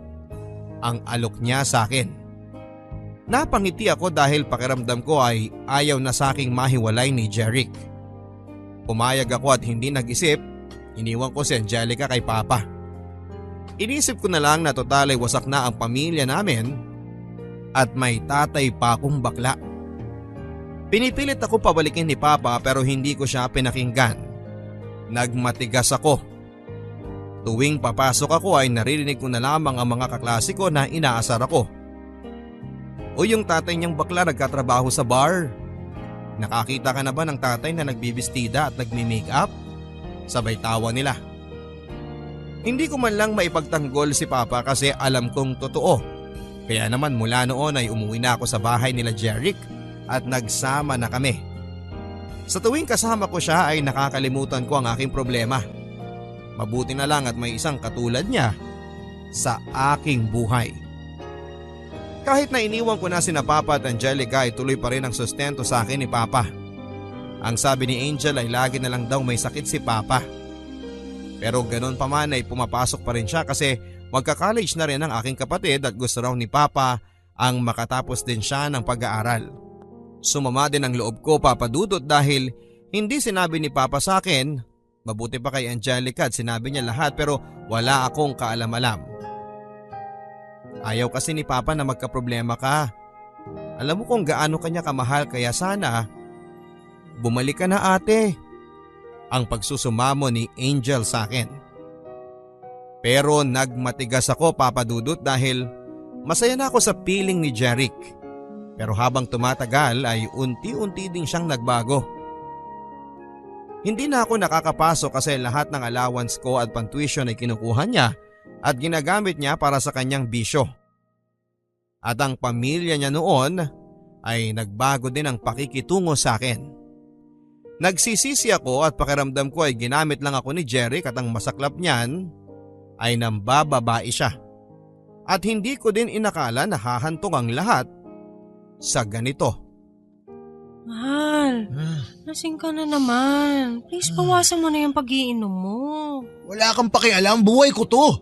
Speaker 2: Ang alok niya sa akin. Napangiti ako dahil pakiramdam ko ay ayaw na sa aking mahiwalay ni Jeric. Pumayag ako at hindi nag-isip, iniwan ko si Angelica kay papa. Inisip ko na lang na total ay wasak na ang pamilya namin at may tatay pa akong bakla. Pinipilit ako pabalikin ni papa pero hindi ko siya pinakinggan. Nagmatigas ako. Tuwing papasok ako ay naririnig ko na lamang ang mga kaklase ko na inaasar ako. O yung tatay niyang bakla nagkatrabaho sa bar. Nakakita ka na ba ng tatay na nagbibistida at nagmi-makeup? Sabay tawa nila. Hindi ko man lang maipagtanggol si papa kasi alam kong totoo. Kaya naman mula noon ay umuwi na ako sa bahay nila Jeric at nagsama na kami. Sa tuwing kasama ko siya ay nakakalimutan ko ang aking problema. Mabuti na lang at may isang katulad niya sa aking buhay. Kahit na iniwan ko na sina Papa at Angelica ay tuloy pa rin ang sustento sa akin ni Papa. Ang sabi ni Angel ay lagi na lang daw may sakit si Papa. Pero ganoon pa man ay pumapasok pa rin siya kasi magka-college na rin ang aking kapatid at gusto raw ni Papa ang makatapos din siya ng pag-aaral. Sumama din ang loob ko Papa Dudut dahil hindi sinabi ni Papa sa akin, mabuti pa kay Angelica at sinabi niya lahat pero wala akong kaalam-alam. Ayaw kasi ni Papa na magkaproblema ka. Alam mo kung gaano kanya kamahal kaya sana bumalik ka na ate. Ang pagsusumamo ni Angel sa akin. Pero nagmatigas ako Papa Dudut dahil masaya na ako sa piling ni Jeric. Pero habang tumatagal ay unti-unti din siyang nagbago. Hindi na ako nakakapasok kasi lahat ng allowance ko at pantuition ay kinukuha niya at ginagamit niya para sa kanyang bisyo. At ang pamilya niya noon ay nagbago din ang pakikitungo sa akin. Nagsisisi ako at pakiramdam ko ay ginamit lang ako ni Jeric at ang masaklap niyan ay nambababae siya. At hindi ko din inakala na hahantong ang lahat sa ganito.
Speaker 9: Mahal, lasing ka na naman. Please bawasan mo na yung pag-iinom mo.
Speaker 10: Wala kang pakialam, buhay ko to.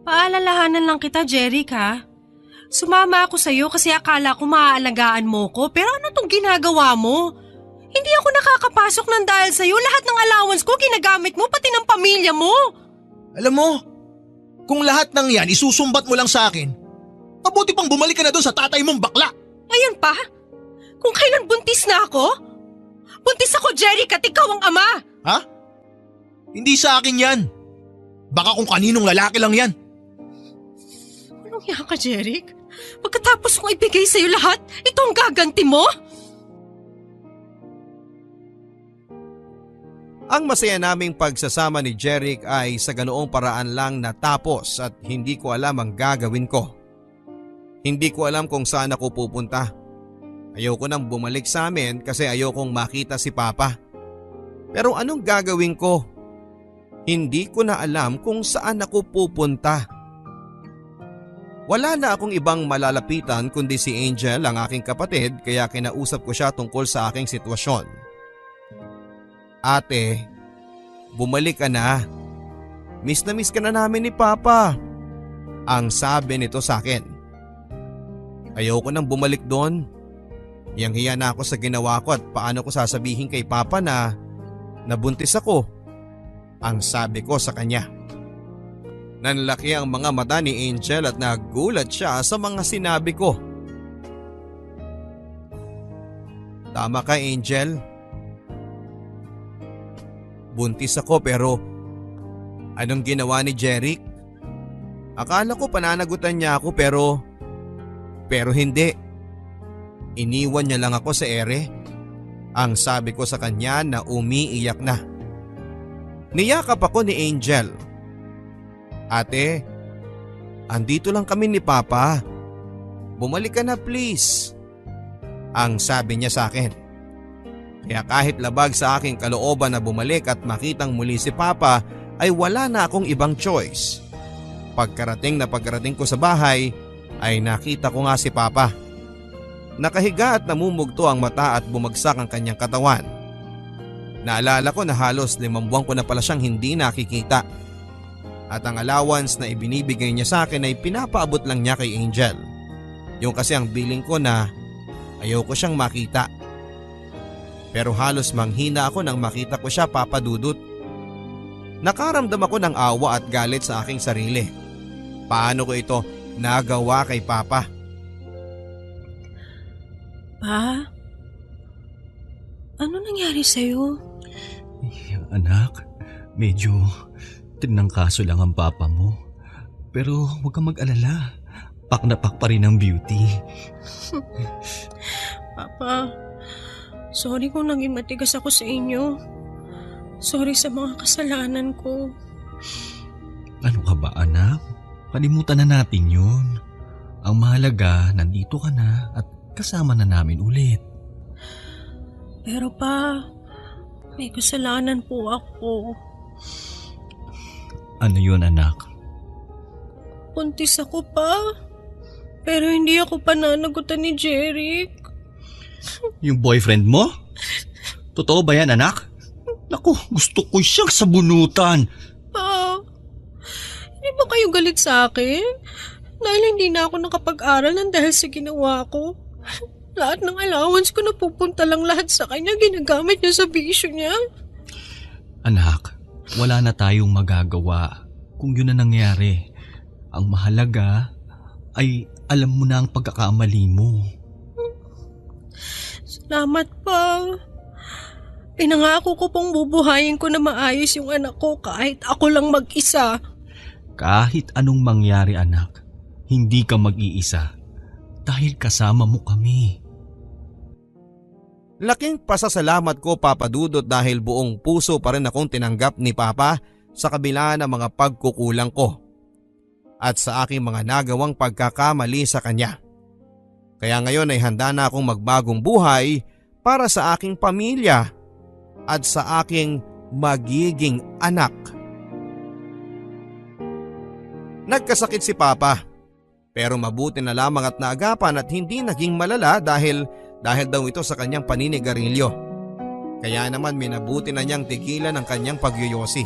Speaker 9: Paalalahanan lang kita, Jeric ha. Sumama ako sa'yo kasi akala ko maaalagaan mo ko pero ano tong ginagawa mo? Hindi ako nakakapasok ng dahil sa'yo. Lahat ng allowance ko ginagamit mo pati ng pamilya mo.
Speaker 10: Alam mo, kung lahat ng yan isusumbat mo lang sa akin, mabuti pang bumalik ka na doon sa tatay mong bakla.
Speaker 9: Ngayon pa? Kung kailan buntis na ako? Buntis ako, Jeric, at ikaw ang ama.
Speaker 10: Ha? Hindi sa akin yan. Baka kung kaninong lalaki lang yan.
Speaker 9: Anong hiya ka, Jeric? Pagkatapos kong ibigay sa'yo lahat, ito ang gaganti mo?
Speaker 2: Ang masaya naming pagsasama ni Jeric ay sa ganoong paraan lang natapos at hindi ko alam ang gagawin ko. Hindi ko alam kung saan ako pupunta. Ayoko nang bumalik sa amin kasi ayokong makita si Papa. Pero anong gagawin ko? Hindi ko na alam kung saan ako pupunta. Wala na akong ibang malalapitan kundi si Angel, ang aking kapatid, kaya kinausap ko siya tungkol sa aking sitwasyon. Ate, bumalik ka na. Miss na miss ka na namin ni Papa. Ang sabi nito sa akin. Ayoko nang bumalik doon. Hiyang-hiya na ako sa ginawa ko at paano ko sasabihin kay Papa na nabuntis ako. Ang sabi ko sa kanya. Nanlaki ang mga mata ni Angel at nagulat siya sa mga sinabi ko. Tama ka, Angel. Buntis ako pero anong ginawa ni Jeric? Akala ko pananagutan niya ako pero hindi. Iniwan niya lang ako sa ere. Ang sabi ko sa kanya na umiiyak na. Niyakap ako ni Angel. Ate, andito lang kami ni Papa. Bumalik ka na please. Ang sabi niya sa akin. Kaya kahit labag sa aking kalooban na bumalik at makitang muli si Papa ay wala na akong ibang choice. Pagkarating ko sa bahay ay nakita ko nga si Papa. Nakahiga at namumugto ang mata at bumagsak ang kanyang katawan. Naalala ko na halos 5 buwan ko na pala siyang hindi nakikita. At ang allowance na ibinibigay niya sa akin ay pinapaabot lang niya kay Angel. Yung kasi ang billing ko na ayaw ko siyang makita. Pero halos manghina ako nang makita ko siya, Papa Dudut. Nakaramdam ako ng awa at galit sa aking sarili. Paano ko ito nagawa kay Papa?
Speaker 9: Pa? Ano nangyari sa'yo?
Speaker 8: Anak, medyo tinangkaso lang ang papa mo. Pero huwag kang mag-alala. Pak na pak pa rin ang beauty.
Speaker 9: Papa, sorry kung naging matigas ako sa inyo. Sorry sa mga kasalanan ko.
Speaker 8: Ano ka ba, anak? Kalimutan na natin yun. Ang mahalaga, nandito ka na at kasama na namin ulit.
Speaker 9: Pero pa, may kasalanan po ako.
Speaker 8: Ano yun, anak?
Speaker 9: Buntis ako pa. Pero hindi ako pananagutan ni Jeric.
Speaker 8: Yung boyfriend mo? Totoo ba yan, anak? Naku, gusto ko siyang sabunutan.
Speaker 9: Pa, hindi ba kayo galit sa akin? Dahil hindi na ako nakapag-aral ng dahil sa ginawa ko. Lahat ng allowance ko napupunta lang lahat sa kanya, ginagamit niya sa bisyo niya.
Speaker 8: Anak, wala na tayong magagawa kung yun na nangyari. Ang mahalaga ay alam mo na ang pagkakamali mo.
Speaker 9: Salamat pa. Pinangako ko pong bubuhayin ko na maayos yung anak ko kahit ako lang mag-isa.
Speaker 8: Kahit anong mangyari, anak, hindi ka mag-iisa dahil kasama mo kami.
Speaker 2: Laking pasasalamat ko, Papa Dudut, dahil buong puso pa rin akong tinanggap ni Papa sa kabila ng mga pagkukulang ko at sa aking mga nagawang pagkakamali sa kanya. Kaya ngayon ay handa na akong magbagong buhay para sa aking pamilya at sa aking magiging anak. Nagkasakit si Papa, pero mabuti na lamang at naagapan at hindi naging malala dahil daw ito sa kanyang paninigarilyo. Kaya naman minabuti na niyang tigilan ang kanyang pagyoyosi.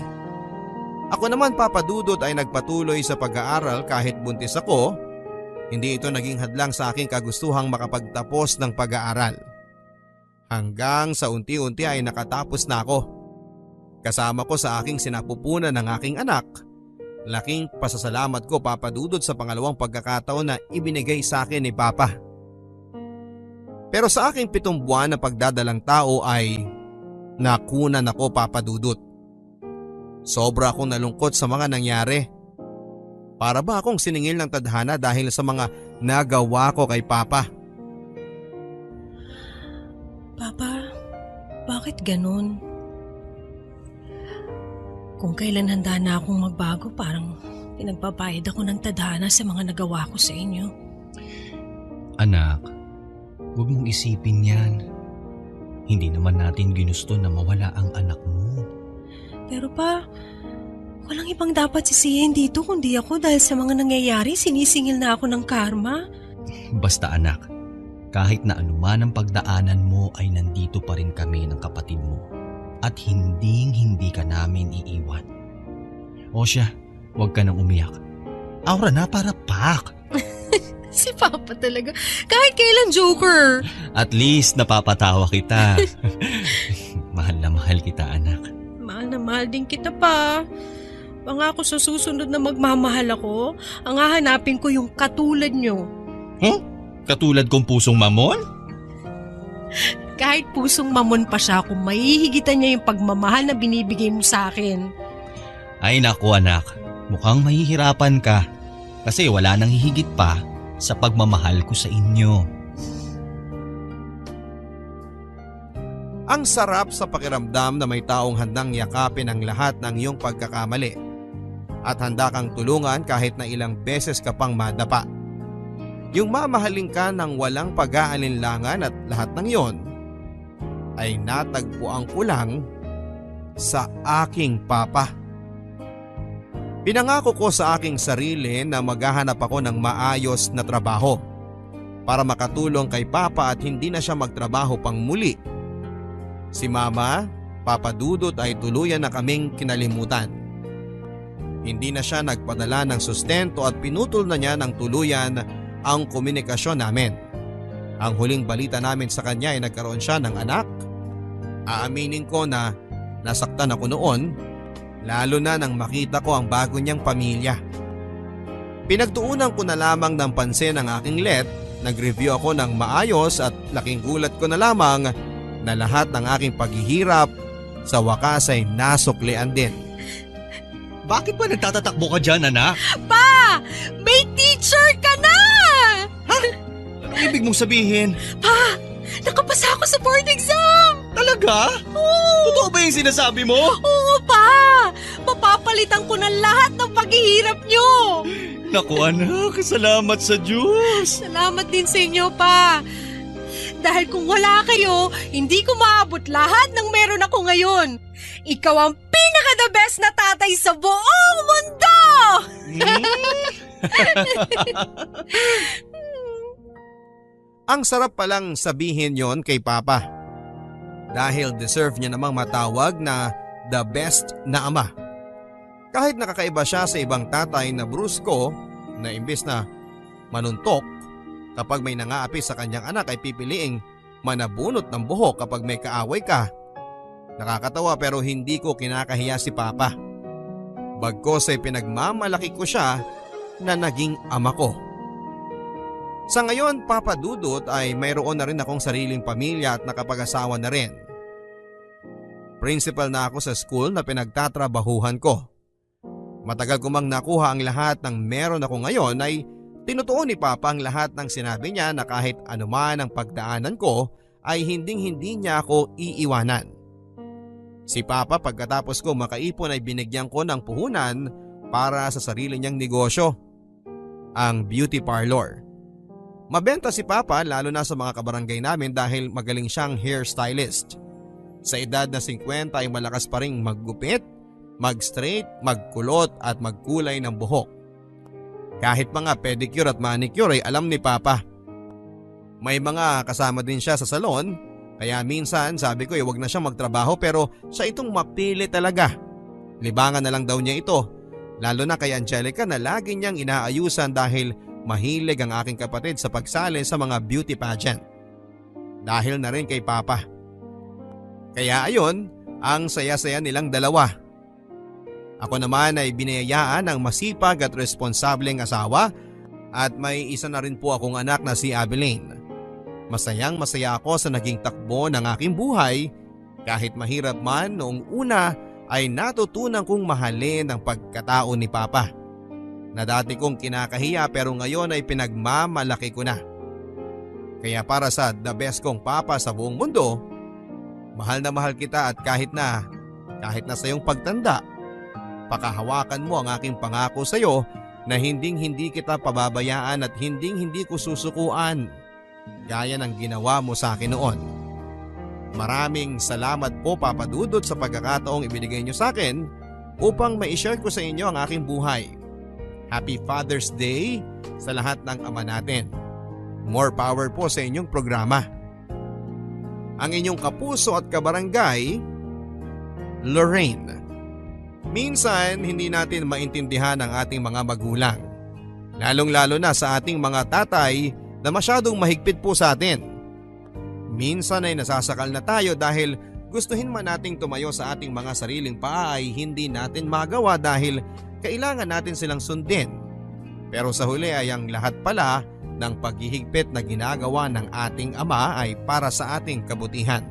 Speaker 2: Ako naman, Papa Dudut, ay nagpatuloy sa pag-aaral kahit buntis ako. Hindi ito naging hadlang sa aking kagustuhang makapagtapos ng pag-aaral. Hanggang sa unti-unti ay nakatapos na ako. Kasama ko sa aking sinapupunan ng aking anak. Laking pasasalamat ko, Papa Dudut, sa pangalawang pagkakataon na ibinigay sa akin ni Papa. Pero sa aking 7 buwan na pagdadalang tao ay nakunan ako, Papa Dudut. Sobra akong nalungkot sa mga nangyari. Para ba akong siningil ng tadhana dahil sa mga nagawa ko kay Papa?
Speaker 9: Papa, bakit ganun? Kung kailan handa na akong magbago, parang pinagbabayad ako ng tadhana sa mga nagawa ko sa inyo.
Speaker 8: Anak, huwag mong isipin yan. Hindi naman natin ginusto na mawala ang anak mo.
Speaker 9: Pero pa, walang ibang dapat sisihin dito kundi ako dahil sa mga nangyayari sinisingil na ako ng karma.
Speaker 8: Basta anak, kahit na anuman ang pagdaanan mo ay nandito pa rin kami ng kapatid mo. At hindi ka namin iiwan. O siya, huwag ka nang umiyak. Aura na para pak.
Speaker 9: Si Papa talaga. Kahit kailan joker.
Speaker 8: At least napapatawa kita. Mahal na mahal kita, anak.
Speaker 9: Mahal na mahal din kita pa. Pangako sa susunod na magmamahal ako, ang hahanapin ko yung katulad nyo.
Speaker 8: Katulad kong pusong mamon?
Speaker 9: Kahit pusong mamon pa siya, kung mahihigitan niya yung pagmamahal na binibigay mo sa akin.
Speaker 8: Ay naku anak, mukhang mahihirapan ka. Kasi wala nang hihigit pa sa pagmamahal ko sa inyo.
Speaker 2: Ang sarap sa pakiramdam na may taong handang yakapin ang lahat ng iyong pagkakamali at handa kang tulungan kahit na ilang beses ka pang madapa. Yung mamahalin ka ng walang pag-aalinlangan at lahat ng iyon ay natagpuan ko lang sa aking papa. Pinangako ko sa aking sarili na maghahanap ako ng maayos na trabaho para makatulong kay papa at hindi na siya magtrabaho pang muli. Si mama, Papa Dudut ay tuluyan na kaming kinalimutan. Hindi na siya nagpadala ng sustento at pinutol na niya ng tuluyan ang komunikasyon namin. Ang huling balita namin sa kanya ay nagkaroon siya ng anak. Aaminin ko na nasaktan ako noon, lalo na nang makita ko ang bago niyang pamilya. Pinagtuunan ko na lamang ng pansin ang aking let, nag-review ako ng maayos at laking gulat ko na lamang na lahat ng aking paghihirap sa wakas ay nasuklian din.
Speaker 8: Bakit ba nagtatatakbo ka dyan, anak?
Speaker 9: Pa! May teacher ka na!
Speaker 8: Anong ibig mong sabihin?
Speaker 9: Pa! Nakapasa ako sa board exam!
Speaker 8: Talaga?
Speaker 9: Oo!
Speaker 8: Totoo ba yung sinasabi mo?
Speaker 9: Oo pa! Mapapalitan ko na lahat ng paghihirap nyo!
Speaker 8: Naku anak, salamat sa Diyos!
Speaker 9: Salamat din sa inyo pa! Dahil kung wala kayo, hindi ko maabot lahat ng meron ako ngayon. Ikaw ang pinaka-the best na tatay sa buong mundo!
Speaker 2: Ang sarap palang sabihin yon kay Papa. Dahil deserve niya namang matawag na the best na ama. Kahit nakakaiba siya sa ibang tatay na brusko na imbes na manuntok, kapag may nangaapi sa kanyang anak ay pipiliing manabunot ng buhok kapag may kaaway ka. Nakakatawa pero hindi ko kinakahiya si Papa. Bagkos ay pinagmamalaki ko siya na naging ama ko. Sa ngayon, Papa Dudut, ay mayroon na rin akong sariling pamilya at nakapag-asawa na rin. Principal na ako sa school na pinagtatrabahuhan ko. Matagal ko mang nakuha ang lahat ng meron ako ngayon ay tinutuon ni Papa ang lahat ng sinabi niya na kahit anuman ang pagdaanan ko ay hinding-hindi niya ako iiwanan. Si Papa pagkatapos ko makaipon ay binigyan ko ng puhunan para sa sarili niyang negosyo, ang beauty parlor. Mabenta si Papa lalo na sa mga kabarangay namin dahil magaling siyang hairstylist. Sa edad na 50 ay malakas pa ring maggupit, mag-straight, magkulot at magkulay ng buhok. Kahit mga pedicure at manicure ay alam ni Papa. May mga kasama din siya sa salon, kaya minsan sabi ko wag na siyang magtrabaho pero siya itong mapili talaga. Libangan na lang daw niya ito, lalo na kay Angelica na lagi niyang inaayusan dahil mahilig ang aking kapatid sa pagsali sa mga beauty pageant. Dahil na rin kay Papa. Kaya ayon, ang saya-saya nilang dalawa. Ako naman ay biniyayaan ng masipag at responsableng asawa at may isa na rin po akong anak na si Abilene. Masayang masaya ako sa naging takbo ng aking buhay kahit mahirap man noong una ay natutunan kong mahalin ang pagkatao ni Papa. Na dati kong kinakahiya pero ngayon ay pinagmamalaki ko na. Kaya para sa the best kong Papa sa buong mundo, mahal na mahal kita at kahit na sa iyong pagtanda, pakahawakan mo ang aking pangako sa iyo na hinding-hindi kita pababayaan at hinding-hindi ko susukuan gaya ng ginawa mo sa akin noon. Maraming salamat po Papa Dudut sa pagkakataong ibinigay niyo sa akin upang ma-share ko sa inyo ang aking buhay. Happy Father's Day sa lahat ng ama natin. More power po sa inyong programa. Ang inyong kapuso at kabarangay, Lorraine. Minsan hindi natin maintindihan ang ating mga magulang. Lalong-lalo na sa ating mga tatay na masyadong mahigpit po sa atin. Minsan ay nasasakal na tayo dahil gustuhin man nating tumayo sa ating mga sariling paa ay hindi natin magawa dahil kailangan natin silang sundin. Pero sa huli ay ang lahat pala ng paghihigpit na ginagawa ng ating ama ay para sa ating kabutihan.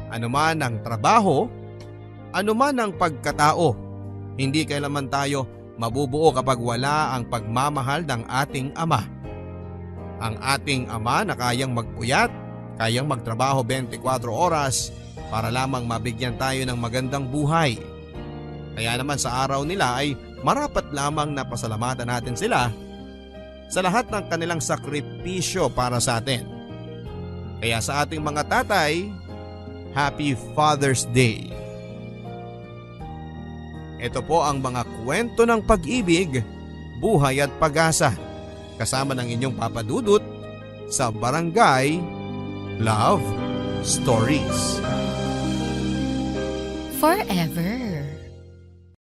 Speaker 2: Ano man ang trabaho, ano man ang pagkatao, hindi kailanman tayo mabubuo kapag wala ang pagmamahal ng ating ama. Ang ating ama na kayang magpuyat, kayang magtrabaho 24 oras para lamang mabigyan tayo ng magandang buhay. Kaya naman sa araw nila ay marapat lamang na pasalamatan natin sila sa lahat ng kanilang sakripisyo para sa atin. Kaya sa ating mga tatay, Happy Father's Day. Ito po ang mga kwento ng pag-ibig, buhay at pag-asa kasama ng inyong Papa Dudut sa Barangay Love Stories.
Speaker 11: Forever.